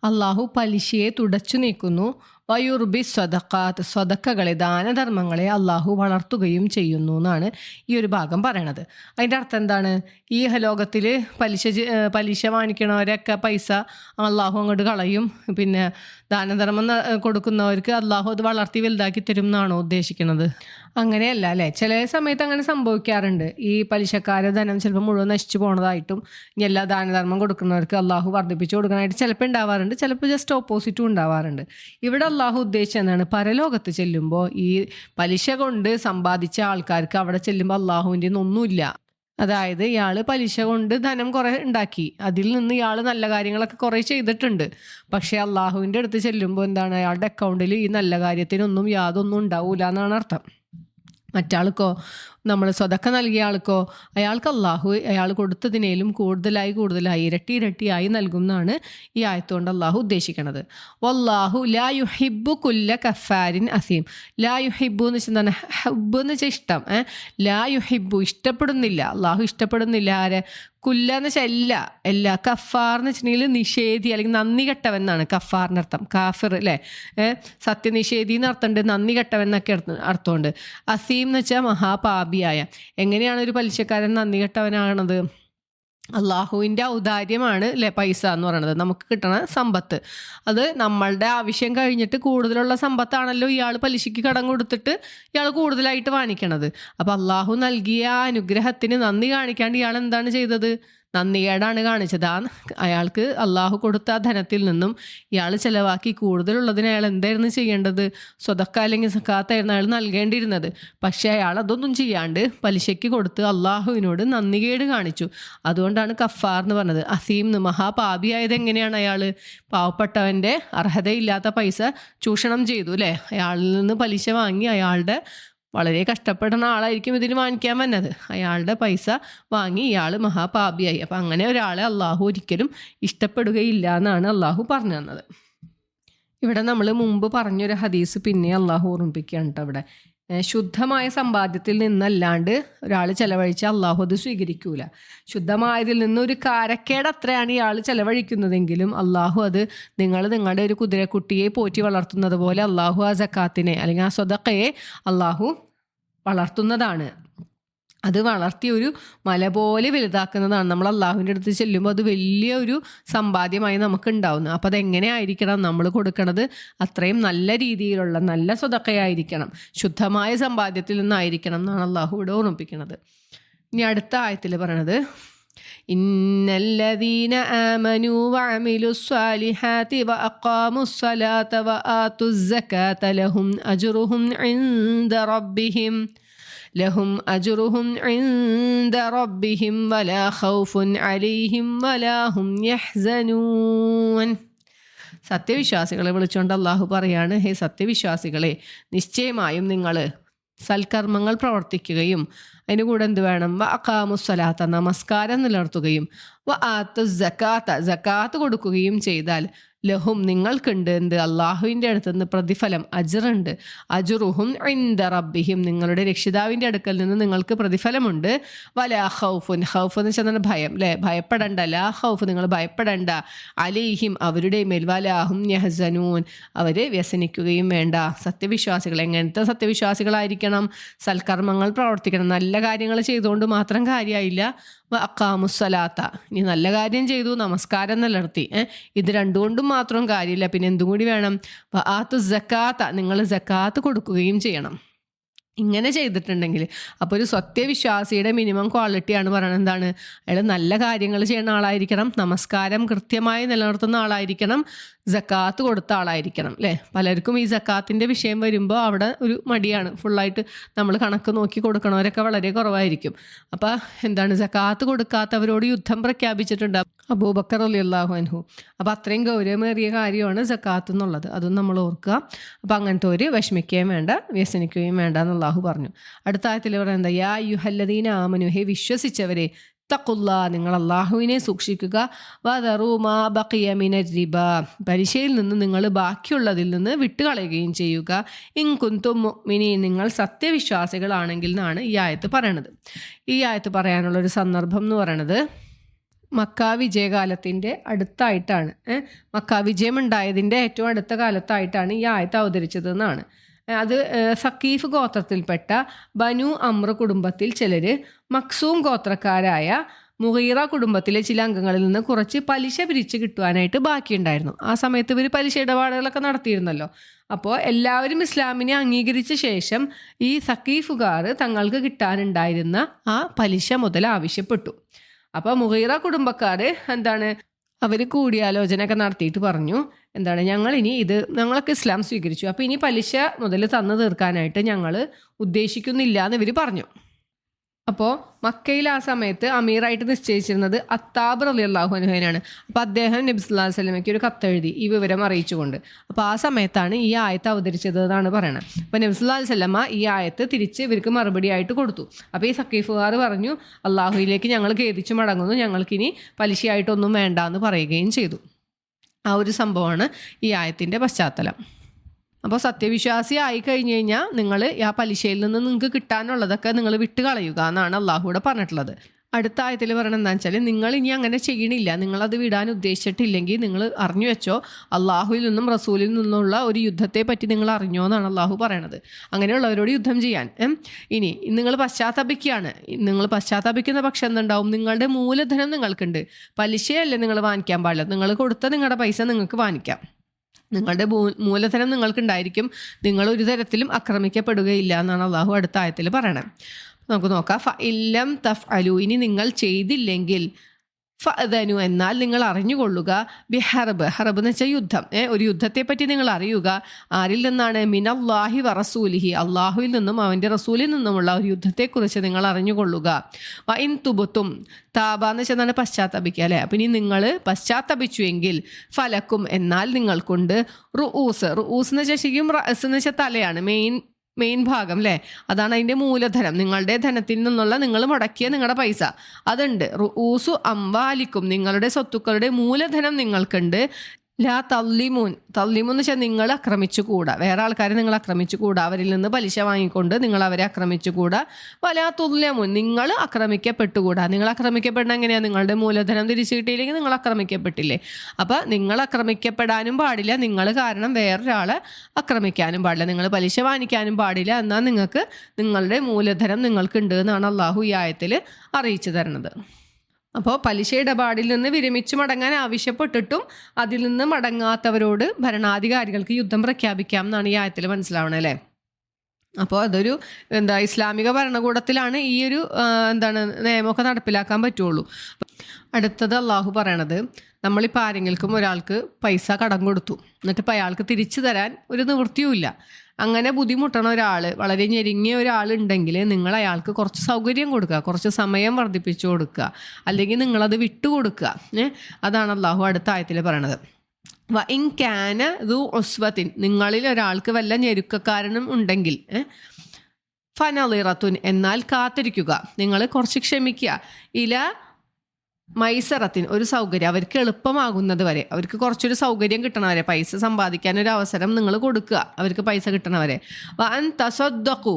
അള്ളാഹു പലിശയെ തുടച്ചു നീക്കുന്നു. വയുർബി സ്വതക്കാത്ത്, സ്വതക്കകളെ ദാനധർമ്മങ്ങളെ അള്ളാഹു വളർത്തുകയും ചെയ്യുന്നു എന്നാണ് ഈ ഒരു ഭാഗം പറയണത്. അതിൻ്റെ അർത്ഥം എന്താണ്? ഈ ലോകത്തിൽ പലിശ വാങ്ങിക്കണവരൊക്കെ പൈസ അള്ളാഹു അങ്ങോട്ട് കളയും, പിന്നെ ദാനധർമ്മം കൊടുക്കുന്നവർക്ക് അള്ളാഹു അത് വളർത്തി വലുതാക്കി തരും എന്നാണോ ഉദ്ദേശിക്കുന്നത്? അങ്ങനെയല്ല, അല്ലേ. ചില സമയത്ത് അങ്ങനെ സംഭവിക്കാറുണ്ട്. ഈ പലിശക്കാരെ ധനം ചിലപ്പോൾ മുഴുവൻ നശിച്ചു പോണതായിട്ടും ഇനി എല്ലാ ദാനധർമ്മം കൊടുക്കുന്നവർക്ക് അള്ളാഹു വർദ്ധിപ്പിച്ചു കൊടുക്കാനായിട്ട് ചിലപ്പോൾ ഉണ്ടാവാറുണ്ട്, ചിലപ്പോൾ ജസ്റ്റ് ഓപ്പോസിറ്റും ഉണ്ടാവാറുണ്ട്. ഇവിടെ അള്ളാഹു ഉദ്ദേശിച്ചതാണ്, പരലോകത്ത് ചെല്ലുമ്പോൾ ഈ പലിശ കൊണ്ട് സമ്പാദിച്ച ആൾക്കാർക്ക് അവിടെ ചെല്ലുമ്പോൾ അള്ളാഹുവിൻ്റെ ഒന്നുമില്ല. അതായത് ഇയാൾ പലിശ കൊണ്ട് ധനം കുറേ ഉണ്ടാക്കി, അതിൽ നിന്ന് ഇയാൾ നല്ല കാര്യങ്ങളൊക്കെ കുറേ ചെയ്തിട്ടുണ്ട്. പക്ഷേ അള്ളാഹുവിൻ്റെ അടുത്ത് ചെല്ലുമ്പോൾ എന്താണ്, അയാളുടെ അക്കൗണ്ടിൽ ഈ നല്ല കാര്യത്തിനൊന്നും യാതൊന്നും ഉണ്ടാവില്ല എന്നാണ് അർത്ഥം. മറ്റാൾക്കോ, നമ്മൾ സ്വതക്ക നൽകിയ ആൾക്കോ, അയാൾക്ക് അള്ളാഹു അയാൾ കൊടുത്തതിനേലും കൂടുതലായി ഇരട്ടിയായി നൽകും എന്നാണ് ഈ ആയത്തുകൊണ്ട് അള്ളാഹു ഉദ്ദേശിക്കുന്നത്. വല്ലാഹു ലാ യുഹിബ്ബു കുല്ല കഫാരിൻ അസീം. ലാ യുഹിബ്ബു എന്ന് വെച്ചാൽ എന്താണ്? ഹബ്ബ് എന്ന് വെച്ചാൽ ഇഷ്ടം. ലാ യുഹിബ്ബു ഇഷ്ടപ്പെടുന്നില്ല, അള്ളാഹു ഇഷ്ടപ്പെടുന്നില്ല. ആരെ? കുല്ല എന്ന് വെച്ചാൽ എല്ലാ. കഫാർ എന്ന് വെച്ചിട്ടുണ്ടെങ്കിൽ നിഷേധി അല്ലെങ്കിൽ നന്ദി കെട്ടവൻ എന്നാണ് കഫാറിൻ്റെ അർത്ഥം. കാഫിർ, അല്ലേ. സത്യനിഷേധി എന്ന് അർത്ഥമുണ്ട്, നന്ദി കെട്ടവൻ എന്നൊക്കെ അർത്ഥമുണ്ട്. അസീം എന്ന് വെച്ചാൽ മഹാപാപിയായ. എങ്ങനെയാണ് ഒരു പലിശക്കാരൻ നന്ദി കെട്ടവനാണത്? അള്ളാഹുവിൻ്റെ ഔദാര്യമാണ്, അല്ലേ, പൈസ എന്ന് പറയുന്നത്, നമുക്ക് കിട്ടണ സമ്പത്ത്. അത് നമ്മളുടെ ആവശ്യം കഴിഞ്ഞിട്ട് കൂടുതലുള്ള സമ്പത്താണല്ലോ ഇയാൾ പലിശയ്ക്ക് കടം കൊടുത്തിട്ട് ഇയാൾ കൂടുതലായിട്ട് വാങ്ങിക്കണത്. അപ്പോൾ അള്ളാഹു നൽകിയ അനുഗ്രഹത്തിന് നന്ദി കാണിക്കാണ്ട് ഇയാൾ എന്താണ് ചെയ്തത്? നന്ദികേടാണ് കാണിച്ചത്. അയാൾക്ക് അള്ളാഹു കൊടുത്ത ധനത്തിൽ നിന്നും ഇയാൾ ചിലവാക്കി കൂടുതലുള്ളതിന് അയാൾ എന്തായിരുന്നു ചെയ്യേണ്ടത്? സ്വതക്ക അല്ലെങ്കിൽ സക്കാത്തായിരുന്നു അയാൾ നൽകേണ്ടിയിരുന്നത്. പക്ഷേ അയാൾ അതൊന്നും ചെയ്യാണ്ട് പലിശയ്ക്ക് കൊടുത്ത് അള്ളാഹുവിനോട് നന്ദികേട് കാണിച്ചു. അതുകൊണ്ടാണ് കഫാർ എന്ന് പറഞ്ഞത്. അസീം എന്ന് മഹാപാപിയായത് എങ്ങനെയാണ്? അയാൾ പാവപ്പെട്ടവൻ്റെ അർഹതയില്ലാത്ത പൈസ ചൂഷണം ചെയ്തു, അല്ലേ. അയാളിൽ നിന്ന് പലിശ വാങ്ങി അയാളുടെ വളരെ കഷ്ടപ്പെടുന്ന ആളായിരിക്കും ഇതിന് വാങ്ങിക്കാൻ വന്നത്. അയാളുടെ പൈസ വാങ്ങി ഇയാൾ മഹാപാപിയായി. അപ്പം അങ്ങനെ ഒരാളെ അള്ളാഹു ഒരിക്കലും ഇഷ്ടപ്പെടുകയില്ല എന്നാണ് അള്ളാഹു പറഞ്ഞു തന്നത്. ഇവിടെ നമ്മൾ മുമ്പ് പറഞ്ഞൊരു ഹദീസ് പിന്നെ അള്ളാഹു ഓർമ്മിപ്പിക്കുകയാണ് കേട്ടോ. ഇവിടെ ശുദ്ധമായ സമ്പാദ്യത്തിൽ നിന്നല്ലാണ്ട് ഒരാൾ ചെലവഴിച്ച് അള്ളാഹു അത് സ്വീകരിക്കൂല. ശുദ്ധമായതിൽ നിന്ന് ഒരു കാരക്കേട് അത്രയാണ് ഇയാൾ ചെലവഴിക്കുന്നതെങ്കിലും അള്ളാഹു അത് നിങ്ങളുടെ ഒരു കുതിരക്കുട്ടിയെ പോറ്റി വളർത്തുന്നത് പോലെ അള്ളാഹു ആ സക്കാത്തിനെ അല്ലെങ്കിൽ ആ സ്വതക്കയെ അള്ളാഹു വളർത്തുന്നതാണ്. അത് വളർത്തി ഒരു മല പോലെ വലുതാക്കുന്നതാണ്. നമ്മൾ അള്ളാഹുവിൻ്റെ അടുത്ത് ചെല്ലുമ്പോൾ അത് വലിയ ഒരു സമ്പാദ്യമായി നമുക്ക് ഉണ്ടാവുന്നത്. അപ്പോൾ അതെങ്ങനെ ആയിരിക്കണം നമ്മൾ കൊടുക്കണത്? അത്രയും നല്ല രീതിയിലുള്ള നല്ല സ്വതക്കയായിരിക്കണം, ശുദ്ധമായ സമ്പാദ്യത്തിൽ നിന്നായിരിക്കണം എന്നാണ് അള്ളാഹു ഇവിടെ ഓർമ്മിപ്പിക്കുന്നത്. ഇനി അടുത്ത ആയത്തിൽ പറയണത് ഇന്നല്ലദീന ആമനൂ വഅമിലുസ്സാലിഹാതി വഅഖാമുസ്സലാത വആതുസ്സകാത ലഹും അജ്റുഹും ഇൻദ റബ്ബിഹിം വലാ ഖൗഫുൻ അലൈഹിം വലാ ഹും യഹ്സനൂൻ. സത്യവിശ്വാസികളെ വിളിച്ചുകൊണ്ട് അള്ളാഹു പറയാണ്, ഹേ സത്യവിശ്വാസികളെ, നിശ്ചയമായും നിങ്ങൾ സൽക്കർമ്മങ്ങൾ പ്രവർത്തിക്കുകയും അതിന് കൂടെ എന്ത് വേണം? വ അഖാമുസ്സലാത്ത, നമസ്കാരം നിലനിർത്തുകയും വ ആത്തു സക്കാത്ത് കൊടുക്കുകയും ചെയ്താൽ ലഹും നിങ്ങൾക്കുണ്ട് എന്ത്? അള്ളാഹുവിൻ്റെ അടുത്ത് നിന്ന് പ്രതിഫലം, അജ്റുണ്ട്. അജ്റുഹും ഇൻദ റബ്ബിഹിം, നിങ്ങളുടെ രക്ഷിതാവിൻ്റെ അടുക്കൽ നിന്ന് നിങ്ങൾക്ക് പ്രതിഫലമുണ്ട്. വലാ ഖൗഫുൻ, ഖൗഫ് എന്ന് വെച്ചാൽ ഭയം അല്ലേ? ഭയപ്പെടണ്ട. ലാ ഖൗഫ്, നിങ്ങൾ ഭയപ്പെടണ്ട. അലൈഹിം, അവരുടെ മേൽ. വലാഹും യഹ്സനൂൻ, അവർ വ്യസനിക്കുകയും വേണ്ട. സത്യവിശ്വാസികൾ എങ്ങനത്തെ സത്യവിശ്വാസികളായിരിക്കണം? സൽക്കർമ്മങ്ങൾ പ്രവർത്തിക്കണം. നല്ല കാര്യങ്ങൾ ചെയ്തുകൊണ്ട് മാത്രം കാര്യമായില്ല. അഖാമുസ്സലാത്ത, ഇനി നല്ല കാര്യം ചെയ്തു, നമസ്കാരം നിലനിർത്തി, ഇത് രണ്ടുകൊണ്ടും മാത്രം കാര്യമില്ല, പിന്നെ എന്തും കൂടി വേണം? ആത്തു സക്കാത്ത, നിങ്ങൾ സക്കാത്ത് കൊടുക്കുകയും ചെയ്യണം. ഇങ്ങനെ ചെയ്തിട്ടുണ്ടെങ്കിൽ അപ്പോൾ ഒരു സത്യവിശ്വാസിയുടെ മിനിമം ക്വാളിറ്റിയാണ് പറയുന്നത്. എന്താണ്? അയാൾ നല്ല കാര്യങ്ങൾ ചെയ്യുന്ന ആളായിരിക്കണം, നമസ്കാരം കൃത്യമായി നിലനിർത്തുന്ന ആളായിരിക്കണം, സക്കാത്ത് കൊടുത്ത ആളായിരിക്കണം അല്ലേ? പലർക്കും ഈ സക്കാത്തിൻ്റെ വിഷയം വരുമ്പോൾ അവിടെ ഒരു മടിയാണ്. ഫുള്ളായിട്ട് നമ്മൾ കണക്ക് നോക്കി കൊടുക്കണവരൊക്കെ വളരെ കുറവായിരിക്കും. അപ്പോൾ എന്താണ്? സക്കാത്ത് കൊടുക്കാത്തവരോട് യുദ്ധം പ്രഖ്യാപിച്ചിട്ടുണ്ട് അബൂബക്കർ റളിയല്ലാഹു അൻഹു. അപ്പോൾ അത്രയും ഗൗരവമേറിയ കാര്യമാണ് സക്കാത്ത് എന്നുള്ളത്, അതും നമ്മൾ ഓർക്കുക. അപ്പോൾ അങ്ങനത്തെ ഒരു വിഷമിക്കുകയും വേണ്ട, വ്യസനിക്കുകയും വേണ്ട എന്ന് അല്ലാഹു പറഞ്ഞു. അടുത്ത ആയത്തിൽ പറയുന്നത് യാ അയ്യുഹല്ലദീന ആമനു, ഹേ വിശ്വസിച്ചവരെ, തഖുല്ലാ, നിങ്ങൾ അള്ളാഹുവിനെ സൂക്ഷിക്കുക. വദറൂ മാ ബഖിയ മിനർ റിബ, പലിശയിൽ നിന്ന് നിങ്ങൾ ബാക്കിയുള്ളതിൽ നിന്ന് വിട്ടുകളയുകയും ചെയ്യുക. ഇൻ കുന്തും മുഅ്മിനീൻ, നിങ്ങൾ സത്യവിശ്വാസികളാണെങ്കിൽ എന്നാണ് ഈ ആയത്ത് പറയണത്. ഈ ആയത്ത് പറയാനുള്ളൊരു സന്ദർഭം എന്ന് പറയണത് മക്ക വിജയകാലത്തിൻ്റെ അടുത്തായിട്ടാണ്. മക്ക വിജയം ഉണ്ടായതിൻ്റെ ഏറ്റവും അടുത്ത കാലത്തായിട്ടാണ് ഈ ആയത്ത് അവതരിച്ചത് എന്നാണ്. അത് സക്കീഫ് ഗോത്രത്തിൽപ്പെട്ട ബനു അമ്ര കുടുംബത്തിൽ ചിലർ മക്സൂം ഗോത്രക്കാരായ മുഗീറ കുടുംബത്തിലെ ചില അംഗങ്ങളിൽ നിന്ന് കുറച്ച് പലിശ പിരിച്ച് കിട്ടുവാനായിട്ട് ബാക്കിയുണ്ടായിരുന്നു. ആ സമയത്ത് ഇവർ പലിശ ഇടപാടുകളൊക്കെ നടത്തിയിരുന്നല്ലോ. അപ്പോൾ എല്ലാവരും ഇസ്ലാമിനെ അംഗീകരിച്ച ശേഷം ഈ സക്കീഫുകാർ തങ്ങൾക്ക് കിട്ടാനുണ്ടായിരുന്ന ആ പലിശ മുതൽ ആവശ്യപ്പെട്ടു. അപ്പോൾ മുഗീറ കുടുംബക്കാർ എന്താണ്, അവർ കൂടിയാലോചനയൊക്കെ നടത്തിയിട്ട് പറഞ്ഞു, എന്താണ്, ഞങ്ങളൊക്കെ ഇസ്ലാം സ്വീകരിച്ചു, അപ്പോൾ ഇനി പലിശ മുതൽ തന്നു തീർക്കാനായിട്ട് ഞങ്ങൾ ഉദ്ദേശിക്കുന്നില്ല എന്ന് ഇവർ പറഞ്ഞു. അപ്പോൾ മക്കയിൽ ആ സമയത്ത് അമീറായിട്ട് നിശ്ചയിച്ചിരുന്നത് അത്താബ് റളിയല്ലാഹു അൻഹുവിനാണ്. അപ്പോൾ അദ്ദേഹം നബി സല്ലല്ലാഹു അലൈഹി വസല്ലമയ്ക്ക് ഒരു കത്തെഴുതി ഈ വിവരം അറിയിച്ചുകൊണ്ട്. അപ്പോൾ ആ സമയത്താണ് ഈ ആയത്ത് അവതരിച്ചത് എന്നാണ് പറയുന്നത്. അപ്പോൾ നബി സല്ലല്ലാഹു അലൈഹി വസല്ലമ ഈ ആയത്ത് തിരിച്ച് ഇവർക്ക് മറുപടിയായിട്ട് കൊടുത്തു. അപ്പോൾ ഈ സക്കീഫുകാർ പറഞ്ഞു, അള്ളാഹുവിലേക്ക് ഞങ്ങൾ ഖേദിച്ചു മടങ്ങുന്നു, ഞങ്ങൾക്കിനി പലിശയായിട്ടൊന്നും വേണ്ട എന്ന് പറയുകയും ചെയ്തു. ആ ഒരു സംഭവമാണ് ഈ ആയത്തിൻ്റെ പശ്ചാത്തലം. അപ്പോൾ സത്യവിശ്വാസി ആയി കഴിഞ്ഞ് കഴിഞ്ഞാൽ നിങ്ങൾ ആ പലിശയിൽ നിന്ന് നിങ്ങൾക്ക് കിട്ടാനുള്ളതൊക്കെ നിങ്ങൾ വിട്ട് കളയുക എന്നാണ് അള്ളാഹുവിടെ പറഞ്ഞിട്ടുള്ളത്. അടുത്ത ആയത്തിൽ പറയണത് എന്താണെന്ന് വെച്ചാൽ, നിങ്ങൾ ഇനി അങ്ങനെ ചെയ്യണില്ല, നിങ്ങളത് വിടാൻ ഉദ്ദേശിച്ചിട്ടില്ലെങ്കിൽ നിങ്ങൾ അറിഞ്ഞു വെച്ചോ, അള്ളാഹുവിൽ നിന്നും റസൂലിൽ നിന്നുള്ള ഒരു യുദ്ധത്തെ പറ്റി നിങ്ങൾ അറിഞ്ഞോ എന്നാണ് അള്ളാഹു പറയണത്. അങ്ങനെയുള്ളവരോട് യുദ്ധം ചെയ്യാൻ. ഇനി നിങ്ങൾ പശ്ചാത്തപിക്കുകയാണ്. നിങ്ങൾ പശ്ചാത്തപിക്കുന്ന പക്ഷം എന്തുണ്ടാവും? നിങ്ങളുടെ മൂലധനം നിങ്ങൾക്കുണ്ട്, പലിശയല്ലേ നിങ്ങൾ വാങ്ങിക്കാൻ പാടില്ല, നിങ്ങൾ കൊടുത്ത നിങ്ങളുടെ പൈസ നിങ്ങൾക്ക് വാങ്ങിക്കാം, നിങ്ങളുടെ മൂലധനം നിങ്ങൾക്കുണ്ടായിരിക്കും, നിങ്ങൾ ഒരു തരത്തിലും ആക്രമിക്കപ്പെടുകയില്ല എന്നാണ് അള്ളാഹു അടുത്ത ആയത്തിൽ പറയണത്. നമുക്ക് നോക്കാം. ഫഇല്ലം തഫ്അലു, ഇനി നിങ്ങൾ ചെയ്തില്ലെങ്കിൽ, ഫഅദനു, എന്നാൽ നിങ്ങൾ അറിഞ്ഞുകൊള്ളുക, ബിഹർബ്, ഹർബ് എന്ന് വെച്ചാൽ യുദ്ധം, ഒരു യുദ്ധത്തെ പറ്റി നിങ്ങൾ അറിയുക. ആരിൽ നിന്നാണ്? മിനല്ലാഹി വറസൂലിഹി, അള്ളാഹുവിൽ നിന്നും അവൻ്റെ റസൂലിൽ നിന്നുമുള്ള ഒരു യുദ്ധത്തെക്കുറിച്ച് നിങ്ങൾ അറിഞ്ഞുകൊള്ളുക. വഇൻ തുബ്തും, താബ എന്ന് വെച്ചാൽ പശ്ചാത്തപിക്കുക അല്ലേ? അപ്പം ഇനി നിങ്ങൾ പശ്ചാത്തപിച്ചു എങ്കിൽ, ഫലക്കും, എന്നാൽ നിങ്ങൾക്കുണ്ട്, റുഊസ് എന്ന് വെച്ചാൽ ശരിക്കും റഅസ് എന്ന് വെച്ചാൽ തലയാണ്, മെയിൻ മെയിൻ ഭാഗം അല്ലേ, അതാണ് അതിൻ്റെ മൂലധനം. നിങ്ങളുടെ ധനത്തിൽ നിന്നുള്ള നിങ്ങൾ മുടക്കിയ നിങ്ങളുടെ പൈസ അതുണ്ട്. റുഊസു അംവാലിക്കും, നിങ്ങളുടെ സ്വത്തുക്കളുടെ മൂലധനം നിങ്ങൾക്കുണ്ട്. ലാ തള്ളിമൂൻ എന്ന് വെച്ചാൽ നിങ്ങൾ ആക്രമിച്ചുകൂടാ, വേറെ ആൾക്കാരെ നിങ്ങൾ ആക്രമിച്ചുകൂടാ, അവരിൽ നിന്ന് പലിശ വാങ്ങിക്കൊണ്ട് നിങ്ങൾ അവരെ ആക്രമിച്ചുകൂടാ. വലാ തുല്യമൂൻ, നിങ്ങൾ ആക്രമിക്കപ്പെട്ടുകൂടാ. നിങ്ങൾ ആക്രമിക്കപ്പെടുന്ന എങ്ങനെയാണ്? നിങ്ങളുടെ മൂലധനം തിരിച്ചു കിട്ടിയില്ലെങ്കിൽ നിങ്ങൾ ആക്രമിക്കപ്പെട്ടില്ലേ. അപ്പം നിങ്ങൾ ആക്രമിക്കപ്പെടാനും പാടില്ല, നിങ്ങൾ കാരണം വേറൊരാളെ ആക്രമിക്കാനും പാടില്ല, നിങ്ങൾ പലിശ വാങ്ങിക്കാനും പാടില്ല. എന്നാൽ നിങ്ങൾക്ക് നിങ്ങളുടെ മൂലധനം നിങ്ങൾക്കുണ്ട് എന്നാണ് അള്ളാഹു ഈ ആയത്തിൽ അറിയിച്ചു തരുന്നത്. അപ്പോൾ പലിശ ഇടപാടിൽ നിന്ന് വിരമിച്ചു മടങ്ങാൻ ആവശ്യപ്പെട്ടിട്ടും അതിൽ നിന്ന് മടങ്ങാത്തവരോട് ഭരണാധികാരികൾക്ക് യുദ്ധം പ്രഖ്യാപിക്കാം എന്നാണ് ഈ ആയത്തിൽ മനസ്സിലാവണത് അല്ലേ. അപ്പോൾ അതൊരു ഇസ്ലാമിക ഭരണകൂടത്തിലാണ് ഈ ഒരു നിയമമൊക്കെ നടപ്പിലാക്കാൻ പറ്റുള്ളൂ. അടുത്തത് അള്ളാഹു പറയണത്, നമ്മളിപ്പോൾ ആരെങ്കിലും ഒരാൾക്ക് പൈസ കടം കൊടുത്തു, എന്നിട്ട് ഇപ്പോൾ അയാൾക്ക് തിരിച്ചു തരാൻ ഒരു നിവൃത്തിയുമില്ല. അങ്ങനെ ബുദ്ധിമുട്ടണ ഒരാൾ, വളരെ ഞെരുങ്ങിയ ഒരാളുണ്ടെങ്കിൽ നിങ്ങൾ അയാൾക്ക് കുറച്ച് സൗകര്യം കൊടുക്കുക, കുറച്ച് സമയം വർദ്ധിപ്പിച്ചു കൊടുക്കുക, അല്ലെങ്കിൽ നിങ്ങളത് വിട്ടുകൊടുക്കുക. അതാണ് അള്ളാഹു അടുത്ത ആയത്തിൽ പറയണത്. ഇൻ കാന ദു ഉസ്വത്തിൻ, നിങ്ങളിൽ ഒരാൾക്ക് വല്ല ഞെരുക്കക്കാരനും ഉണ്ടെങ്കിൽ ഫനളിറത്തുൻ, എന്നാൽ കാത്തിരിക്കുക, നിങ്ങൾ കുറച്ച് ക്ഷമിക്കുക. ഇല മൈസറത്തിന്, ഒരു സൗകര്യം അവർക്ക് എളുപ്പമാകുന്നത് വരെ, അവർക്ക് കുറച്ചൊരു സൗകര്യം കിട്ടണവരെ, പൈസ സമ്പാദിക്കാൻ ഒരു അവസരം നിങ്ങൾ കൊടുക്കുക, അവർക്ക് പൈസ കിട്ടണവരെ. വൻ തസദ്ദഖു,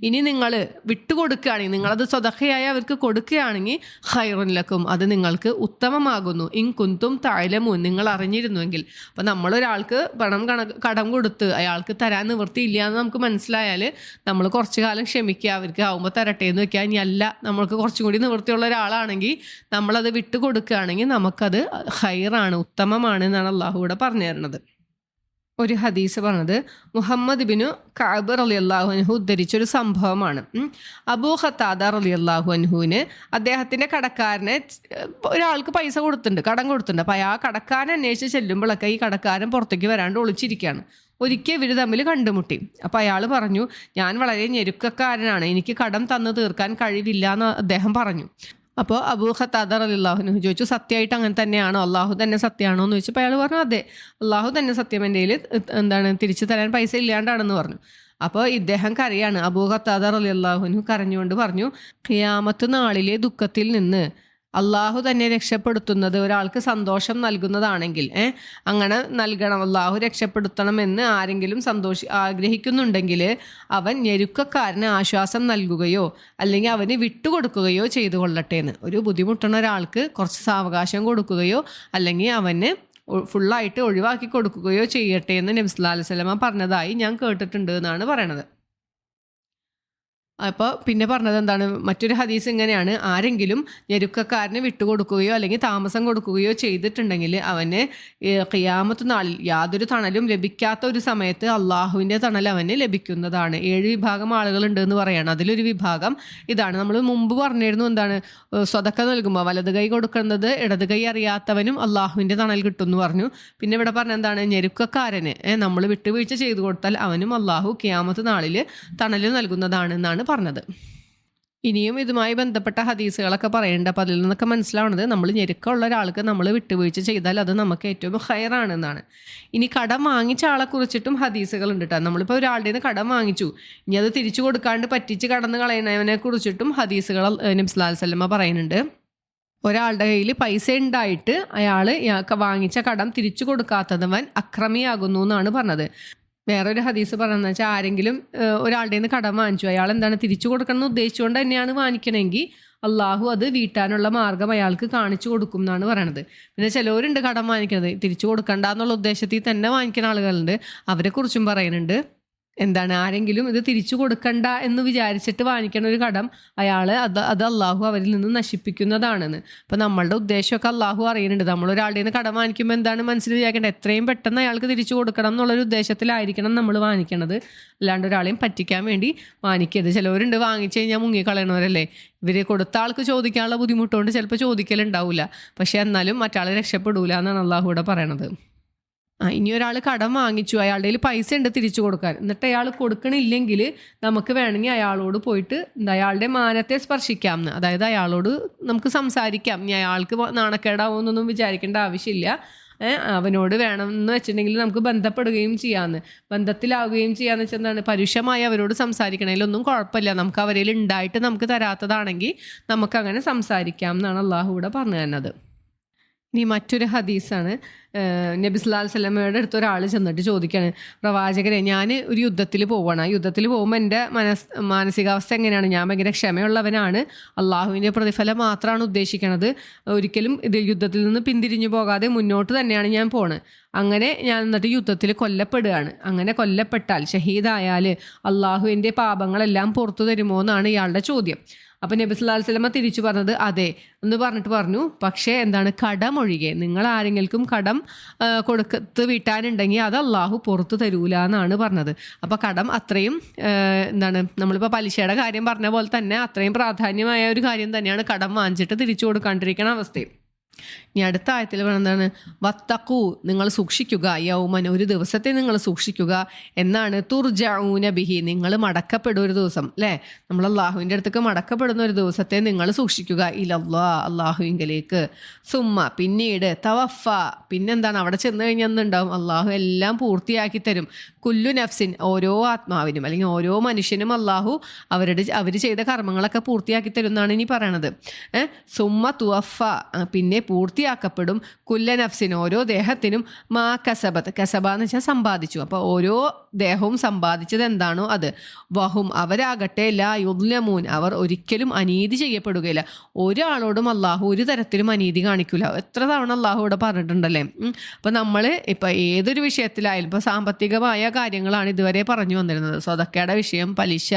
ഇനി നിങ്ങൾ വിട്ടുകൊടുക്കുകയാണെങ്കിൽ, നിങ്ങളത് സ്വതഹയായി അവർക്ക് കൊടുക്കുകയാണെങ്കിൽ ഖൈറുൻ ലക്കും, അത് നിങ്ങൾക്ക് ഉത്തമമാകുന്നു. ഇൻ കുന്തും തഅലമൂൻ, നിങ്ങൾ അറിഞ്ഞിരുന്നുവെങ്കിൽ. അപ്പം നമ്മളൊരാൾക്ക് കടം കൊടുത്ത് അയാൾക്ക് തരാൻ നിവൃത്തിയില്ല എന്ന് നമുക്ക് മനസ്സിലായാൽ നമ്മൾ കുറച്ച് കാലം ക്ഷമിക്കുക, അവർക്ക് ആവുമ്പോൾ തരട്ടെ എന്ന് വെക്കുക. ഇനി അല്ല, നമ്മൾക്ക് കുറച്ചും കൂടി നിവൃത്തിയുള്ള ഒരാളാണെങ്കിൽ നമ്മളത് വിട്ടു കൊടുക്കുകയാണെങ്കിൽ നമുക്കത് ഖൈറാണ്, ഉത്തമമാണ് എന്നാണ് അള്ളാഹു ഇവിടെ പറഞ്ഞു തരുന്നത്. ഒരു ഹദീസ് പറഞ്ഞത് മുഹമ്മദ് ബിനു കഅബ് റളിയല്ലാഹു അൻഹു ഉദ്ധരിച്ചൊരു സംഭവമാണ്. അബൂ ഖത്താദ റളിയല്ലാഹു അൻഹുവിന് അദ്ദേഹത്തിൻ്റെ കടക്കാരനെ ഒരാൾക്ക് പൈസ കൊടുത്തിട്ടുണ്ട്, കടം കൊടുത്തിട്ടുണ്ട്. അപ്പോൾ ആ കടക്കാരൻ അന്വേഷിച്ച് ചെല്ലുമ്പോഴൊക്കെ ഈ കടക്കാരൻ പുറത്തേക്ക് വരാണ്ട് ഒളിച്ചിരിക്കുകയാണ്. ഒരിക്കൽ ഇവർ തമ്മിൽ കണ്ടുമുട്ടി. അപ്പോൾ അയാൾ പറഞ്ഞു, ഞാൻ വളരെ ഞെരുക്കക്കാരനാണ്, എനിക്ക് കടം തന്നു തീർക്കാൻ കഴിവില്ല എന്ന് അദ്ദേഹം പറഞ്ഞു. അപ്പോൾ അബൂ ഖത്താദ റളിയല്ലാഹു അൻഹു ചോദിച്ചു, സത്യമായിട്ട് അങ്ങനെ തന്നെയാണോ, അള്ളാഹു തന്നെ സത്യമാണോ എന്ന് ചോദിച്ചപ്പോൾ അയാൾ പറഞ്ഞു, അതെ, അള്ളാഹു തന്നെ സത്യം, എൻ്റെ കയ്യിൽ തിരിച്ചു തരാൻ പൈസ ഇല്ലാണ്ടാണെന്ന് പറഞ്ഞു. അപ്പോൾ ഇദ്ദേഹം കരയാണ്. അബൂ ഖത്താദ റളിയല്ലാഹു അൻഹു കരഞ്ഞുകൊണ്ട് പറഞ്ഞു, ഖിയാമത്ത് നാളിലെ ദുഃഖത്തിൽ നിന്ന് അള്ളാഹു തന്നെ രക്ഷപ്പെടുത്തുന്നത് ഒരാൾക്ക് സന്തോഷം നൽകുന്നതാണെങ്കിൽ അങ്ങനെ നൽകണം, അള്ളാഹു രക്ഷപ്പെടുത്തണമെന്ന് ആരെങ്കിലും ആഗ്രഹിക്കുന്നുണ്ടെങ്കിൽ അവൻ ഞെരുക്കക്കാരന് ആശ്വാസം നൽകുകയോ അല്ലെങ്കിൽ അവന് വിട്ടുകൊടുക്കുകയോ ചെയ്തു കൊള്ളട്ടെ എന്ന്. ഒരു ബുദ്ധിമുട്ടുന്ന ഒരാൾക്ക് കുറച്ച് സാവകാശം കൊടുക്കുകയോ അല്ലെങ്കിൽ അവന് ഫുള്ളായിട്ട് ഒഴിവാക്കി കൊടുക്കുകയോ ചെയ്യട്ടെ എന്ന് നബി സല്ലല്ലാഹു അലൈഹി വസല്ലമ പറഞ്ഞതായി ഞാൻ കേട്ടിട്ടുണ്ട് എന്നാണ് പറയണത്. അപ്പോൾ പിന്നെ പറഞ്ഞത് എന്താണ്, മറ്റൊരു ഹദീസ് ഇങ്ങനെയാണ്, ആരെങ്കിലും ഞെരുക്കക്കാരന് വിട്ടുകൊടുക്കുകയോ അല്ലെങ്കിൽ താമസം കൊടുക്കുകയോ ചെയ്തിട്ടുണ്ടെങ്കിൽ അവന് ഖിയാമത്ത് നാളിൽ യാതൊരു തണലും ലഭിക്കാത്ത ഒരു സമയത്ത് അള്ളാഹുവിൻ്റെ തണൽ അവന് ലഭിക്കുന്നതാണ്. 7 വിഭാഗം ആളുകളുണ്ട് എന്ന് പറയാണ്. അതിലൊരു വിഭാഗം ഇതാണ്. നമ്മൾ മുമ്പ് പറഞ്ഞിരുന്നു, എന്താണ്, സ്വതക്ക നൽകുമ്പോൾ വലത് കൈ കൊടുക്കുന്നത് ഇടത് കൈ അറിയാത്തവനും അള്ളാഹുവിൻ്റെ തണൽ കിട്ടും എന്ന് പറഞ്ഞു. പിന്നെ ഇവിടെ പറഞ്ഞ എന്താണ്, ഞെരുക്കക്കാരന് നമ്മൾ വിട്ടുവീഴ്ച ചെയ്തു കൊടുത്താൽ അവനും അള്ളാഹു ഖിയാമത്ത് നാളിൽ തണൽ നൽകുന്നതാണ് എന്നാണ് പറഞ്ഞത്. ഇനിയും ഇതുമായി ബന്ധപ്പെട്ട ഹദീസുകളൊക്കെ പറയുന്നുണ്ട്. അപ്പോൾ അതിൽ നിന്നൊക്കെ മനസ്സിലാവുന്നത്, നമ്മൾ ഞെരുക്കമുള്ള ഒരാൾക്ക് നമ്മൾ വിട്ടുവീഴ്ച ചെയ്താൽ അത് നമുക്ക് ഏറ്റവും ഹൈറാണെന്നാണ്. ഇനി കടം വാങ്ങിച്ച ആളെ കുറിച്ചിട്ടും ഹദീസുകൾ ഉണ്ട് കേട്ടോ. നമ്മളിപ്പോൾ ഒരാളുടെ നിന്ന് കടം വാങ്ങിച്ചു, ഇനി അത് തിരിച്ചു കൊടുക്കാണ്ട് പറ്റിച്ച് കടന്ന് കളയുന്നവനെ കുറിച്ചിട്ടും ഹദീസുകൾ നബി സല്ലല്ലാഹു അലൈഹി വസല്ലമ പറയുന്നുണ്ട്. ഒരാളുടെ കയ്യിൽ പൈസ ഉണ്ടായിട്ട് അയാൾ വാങ്ങിച്ച കടം തിരിച്ചു കൊടുക്കാത്തവൻ അക്രമിയാകുന്നു എന്നാണ് പറഞ്ഞത്. വേറൊരു ഹദീസ് പറഞ്ഞതെന്ന് വെച്ചാൽ, ആരെങ്കിലും ഒരാളുടെ നിന്ന് കടം വാങ്ങിച്ചു, അയാൾ എന്താണ് തിരിച്ചു കൊടുക്കണം എന്ന് ഉദ്ദേശിച്ചുകൊണ്ട് തന്നെയാണ് വാങ്ങിക്കണമെങ്കിൽ അള്ളാഹു അത് വീട്ടാനുള്ള മാർഗം അയാൾക്ക് കാണിച്ചു കൊടുക്കും എന്നാണ് പറയണത്. പിന്നെ ചിലവരുണ്ട് കടം വാങ്ങിക്കുന്നത് തിരിച്ചു കൊടുക്കണ്ട എന്നുള്ള ഉദ്ദേശത്തിൽ തന്നെ വാങ്ങിക്കുന്ന ആളുകളുണ്ട്. അവരെക്കുറിച്ചും പറയുന്നുണ്ട്. എന്താണ്, ആരെങ്കിലും ഇത് തിരിച്ചു കൊടുക്കണ്ട എന്ന് വിചാരിച്ചിട്ട് വാങ്ങിക്കുന്ന ഒരു കടം അയാൾ അത് അള്ളാഹു അവരിൽ നിന്ന് നശിപ്പിക്കുന്നതാണെന്ന്. അപ്പോൾ നമ്മളുടെ ഉദ്ദേശമൊക്കെ അള്ളാഹു അറിയുന്നുണ്ട്. നമ്മളൊരാളുടെ നിന്ന് കടം വാങ്ങിക്കുമ്പോൾ എന്താണ് മനസ്സിൽ വിചാരിക്കേണ്ടത്, എത്രയും പെട്ടെന്ന് അയാൾക്ക് തിരിച്ചു കൊടുക്കണം എന്നുള്ളൊരു ഉദ്ദേശത്തിലായിരിക്കണം നമ്മൾ വാങ്ങിക്കണത്. അല്ലാണ്ട് ഒരാളെയും പറ്റിക്കാൻ വേണ്ടി വാങ്ങിക്കരുത്. ചിലവരുണ്ട് വാങ്ങിച്ചു കഴിഞ്ഞാൽ മുങ്ങിക്കളയണവരല്ലേ. ഇവർ കൊടുത്ത ആൾക്ക് ചോദിക്കാനുള്ള ബുദ്ധിമുട്ടുകൊണ്ട് ചിലപ്പോൾ ചോദിക്കലുണ്ടാവില്ല, പക്ഷേ എന്നാലും മറ്റാൾ രക്ഷപ്പെടൂല എന്നാണ് അള്ളാഹു ഇവിടെ പറയണത്. ഇനി ഒരാൾ കടം വാങ്ങിച്ചു, അയാളുടെ കയ്യിൽ പൈസ ഉണ്ട് തിരിച്ചു കൊടുക്കാൻ, എന്നിട്ട് അയാൾ കൊടുക്കണില്ലെങ്കിൽ നമുക്ക് വേണമെങ്കിൽ അയാളോട് പോയിട്ട് അയാളുടെ മാനത്തെ സ്പർശിക്കാം എന്ന്, അതായത് അയാളോട് നമുക്ക് സംസാരിക്കാം. ഇനി അയാൾക്ക് നാണക്കേടാവുമെന്നൊന്നും വിചാരിക്കേണ്ട ആവശ്യമില്ല. അവനോട് വേണം എന്ന് വെച്ചിട്ടുണ്ടെങ്കിൽ നമുക്ക് ബന്ധപ്പെടുകയും ചെയ്യാമെന്ന്, ബന്ധത്തിലാവുകയും ചെയ്യാന്ന് വെച്ചാൽ എന്താണ്, പരുഷമായി അവരോട് സംസാരിക്കണതിലൊന്നും കുഴപ്പമില്ല. നമുക്ക് അവരിൽ ഉണ്ടായിട്ട് നമുക്ക് തരാത്തതാണെങ്കിൽ നമുക്കങ്ങനെ സംസാരിക്കാം എന്നാണ് അള്ളാഹു ഇവിടെ പറഞ്ഞു തരുന്നത്. ഇനി മറ്റൊരു ഹദീസാണ്. നബി സല്ലല്ലാഹു അലൈഹി വസല്ലമയുടെ അടുത്ത് ഒരാൾ ചെന്നിട്ട് ചോദിക്കുകയാണ്, പ്രവാചകരെ, ഞാൻ ഒരു യുദ്ധത്തിൽ പോവുകയാണ്, യുദ്ധത്തിൽ പോകുമ്പോൾ എൻ്റെ മാനസികാവസ്ഥ എങ്ങനെയാണ്? ഞാൻ ഭയങ്കര ക്ഷമയുള്ളവനാണ്, അള്ളാഹുവിൻ്റെ പ്രതിഫലം മാത്രമാണ് ഉദ്ദേശിക്കണത്, ഒരിക്കലും ഇത് യുദ്ധത്തിൽ നിന്ന് പിന്തിരിഞ്ഞു പോകാതെ മുന്നോട്ട് തന്നെയാണ് ഞാൻ പോണത്. അങ്ങനെ ഞാൻ എന്നിട്ട് യുദ്ധത്തിൽ കൊല്ലപ്പെടുകയാണ്. അങ്ങനെ കൊല്ലപ്പെട്ടാൽ, ഷഹീദായാൽ അള്ളാഹുവിൻ്റെ പാപങ്ങളെല്ലാം പുറത്തു തരുമോ എന്നാണ് ഇയാളുടെ ചോദ്യം. അപ്പം നബി സല്ലല്ലാഹു അലൈഹി വസല്ലമ തിരിച്ചു പറഞ്ഞത് അതെ എന്ന് പറഞ്ഞിട്ട് പറഞ്ഞു, പക്ഷേ എന്താണ്, കടമൊഴികെ, നിങ്ങൾ ആരെങ്കിലും കടം കൊടുത്ത് വീട്ടാനുണ്ടെങ്കിൽ അത് അള്ളാഹു പുറത്തു തരൂല എന്നാണ് പറഞ്ഞത്. അപ്പോൾ കടം അത്രയും എന്താണ്, നമ്മളിപ്പോൾ പലിശയുടെ കാര്യം പറഞ്ഞ പോലെ തന്നെ അത്രയും പ്രാധാന്യമായ ഒരു കാര്യം തന്നെയാണ് കടം വാങ്ങിച്ചിട്ട് തിരിച്ചു കൊടുക്കാണ്ടിരിക്കുന്ന അവസ്ഥയും. ഇനി അടുത്ത ആയത്തിൽ എന്താണ്, വത്തഖൂ, നിങ്ങൾ സൂക്ഷിക്കുക, യൗമൻ, ഒരു ദിവസത്തെ നിങ്ങൾ സൂക്ഷിക്കുക എന്നാണ്, തുർജഊന ബിഹി, നിങ്ങൾ മടക്കപ്പെടും ഒരു ദിവസം, അല്ലേ, നമ്മൾ അള്ളാഹുവിൻ്റെ അടുത്തേക്ക് മടക്കപ്പെടുന്ന ഒരു ദിവസത്തെ നിങ്ങൾ സൂക്ഷിക്കുക, ഇലല്ലാ, അള്ളാഹുവിങ്കലേക്ക്, സുമ്മ, പിന്നീട്, തവഫ, പിന്നെന്താണ്, അവിടെ ചെന്ന് കഴിഞ്ഞാൽ എന്തുണ്ടാവും, അള്ളാഹു എല്ലാം പൂർത്തിയാക്കി തരും, കുല്ലു നഫ്സിൻ, ഓരോ ആത്മാവിനും അല്ലെങ്കിൽ ഓരോ മനുഷ്യനും അള്ളാഹു അവർ ചെയ്ത കർമ്മങ്ങളൊക്കെ പൂർത്തിയാക്കി തരും എന്നാണ് ഇനി പറയണത്. സുമ്മ തുവഫ, പിന്നെ പൂർത്തിയാക്കപ്പെടും, കുല്ല നഫ്സിൻ, ഓരോ ദേഹത്തിനും, മാ കസബത്ത്, കസബ എന്ന് വെച്ചാൽ സമ്പാദിച്ചു, അപ്പോൾ ഓരോ ദേഹവും സമ്പാദിച്ചത് എന്താണോ അത്, വഹും, അവരാകട്ടെ, ലാ യുദ്ലമൂൻ, അവർ ഒരിക്കലും അനീതി ചെയ്യപ്പെടുകയില്ല. ഒരാളോടും അള്ളാഹു ഒരു തരത്തിലും അനീതി കാണിക്കില്ല. എത്ര തവണ അള്ളാഹു ഇവിടെ പറഞ്ഞിട്ടുണ്ടല്ലേ. അപ്പം നമ്മൾ ഇപ്പം ഏതൊരു വിഷയത്തിലായാലും, ഇപ്പോൾ സാമ്പത്തികമായ കാര്യങ്ങളാണ് ഇതുവരെ പറഞ്ഞു വന്നിരുന്നത്, സ്വതക്കയുടെ വിഷയം, പലിശ,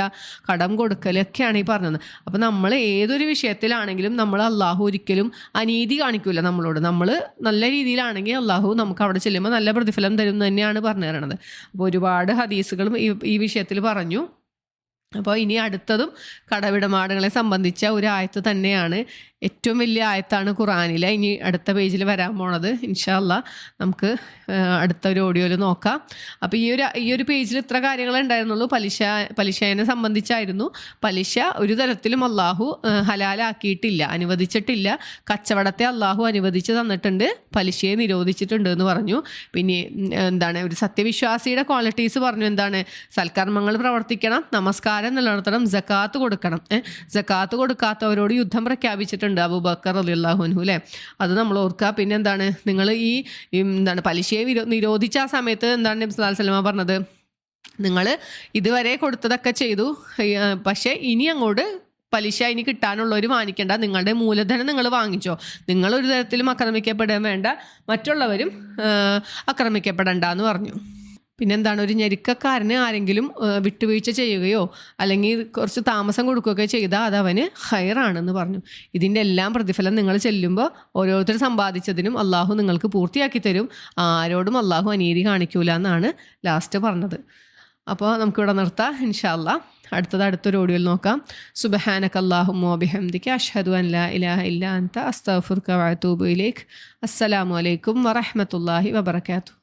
കടം കൊടുക്കലൊക്കെയാണ് ഈ പറഞ്ഞത്. അപ്പം നമ്മൾ ഏതൊരു വിഷയത്തിലാണെങ്കിലും നമ്മൾ അള്ളാഹു ഒരിക്കലും അനീതി കാണിക്കില്ല നമ്മളോട്. നമ്മൾ നല്ല രീതിയിലാണെങ്കിൽ അള്ളാഹു നമുക്ക് അവിടെ ചെല്ലുമ്പോൾ നല്ല പ്രതിഫലം തരും തന്നെയാണ് പറഞ്ഞു തരണത്. അപ്പോൾ ഒരുപാട് ഹദീസുകളും ഈ വിഷയത്തിൽ പറഞ്ഞു. അപ്പോൾ ഇനി അടുത്തതും കടമിടപാടുകളെ സംബന്ധിച്ച ഒരു ആയത്ത് തന്നെയാണ്, ഏറ്റവും വലിയ ആയത്താണ് ഖുർആനിലെ. ഇനി അടുത്ത പേജിൽ വരാൻ പോണത് ഇൻഷാ അല്ലാ നമുക്ക് അടുത്ത ഒരു ഓഡിയോയിൽ നോക്കാം. അപ്പോൾ ഈ ഒരു പേജിൽ ഇത്ര കാര്യങ്ങൾ ഉണ്ടായിരുന്നുള്ളൂ. പലിശയെ സംബന്ധിച്ചായിരുന്നു. പലിശ ഒരു തരത്തിലും അള്ളാഹു ഹലാലാക്കിയിട്ടില്ല, അനുവദിച്ചിട്ടില്ല. കച്ചവടത്തെ അള്ളാഹു അനുവദിച്ച് തന്നിട്ടുണ്ട്, പലിശയെ നിരോധിച്ചിട്ടുണ്ട് എന്ന് പറഞ്ഞു. പിന്നെ എന്താണ്, ഒരു സത്യവിശ്വാസിയുടെ ക്വാളിറ്റീസ് പറഞ്ഞു. എന്താണ്, സൽക്കർമ്മങ്ങൾ പ്രവർത്തിക്കണം, നമസ്കാരം നിലനിർത്തണം, സക്കാത്ത് കൊടുക്കണം. സക്കാത്ത് കൊടുക്കാത്തവരോട് യുദ്ധം പ്രഖ്യാപിച്ചിട്ടുണ്ട് അബൂബക്കർ റളിയല്ലാഹു അൻഹു, അല്ലേ, അത് നമ്മൾ ഓർക്കുക. പിന്നെ എന്താണ്, നിങ്ങൾ എന്താണ് പലിശയെ നിരോധിച്ച ആ സമയത്ത് എന്താണ് നബി സല്ലല്ലാഹു അലൈഹി വസല്ലം പറഞ്ഞത്, നിങ്ങൾ ഇതുവരെ കൊടുത്തതൊക്കെ ചെയ്തു, പക്ഷേ ഇനി അങ്ങോട്ട് പലിശ ഇനി കിട്ടാനുള്ളവർ വാങ്ങിക്കേണ്ട, നിങ്ങളുടെ മൂലധനം നിങ്ങൾ വാങ്ങിച്ചോ, നിങ്ങൾ ഒരു തരത്തിലും ആക്രമിക്കപ്പെടാൻ വേണ്ട, മറ്റുള്ളവരും ആക്രമിക്കപ്പെടണ്ട എന്ന് പറഞ്ഞു. പിന്നെന്താണ്, ഒരു ഞെരുക്കക്കാരന് ആരെങ്കിലും വിട്ടുവീഴ്ച ചെയ്യുകയോ അല്ലെങ്കിൽ കുറച്ച് താമസം കൊടുക്കുകയൊക്കെ ചെയ്താൽ അത് അവന് ഖൈറാണെന്ന് പറഞ്ഞു. ഇതിൻ്റെ എല്ലാം പ്രതിഫലം നിങ്ങൾ ചെല്ലുമ്പോൾ ഓരോരുത്തർ സമ്പാദിച്ചതിനും അള്ളാഹു നിങ്ങൾക്ക് പൂർത്തിയാക്കി തരും, ആരോടും അള്ളാഹു അനീതി കാണിക്കൂല എന്നാണ് ലാസ്റ്റ് പറഞ്ഞത്. അപ്പോൾ നമുക്കിവിടെ നിർത്താം ഇൻഷാ അല്ലാ. അടുത്തൊരു ഓഡിയോയിൽ നോക്കാം. സുബ്ഹാനക അല്ലാഹുമ്മ വബിഹംദിക അഷ്ഹദു അൻ ലാ ഇലാഹ ഇല്ലാ അൻത അസ്തഗ്ഫിറുക വഅതൂബു ഇലൈക്. അസ്സലാമു അലൈക്കും വറഹ്മത്തുള്ളാഹി വബറകാതുഹു.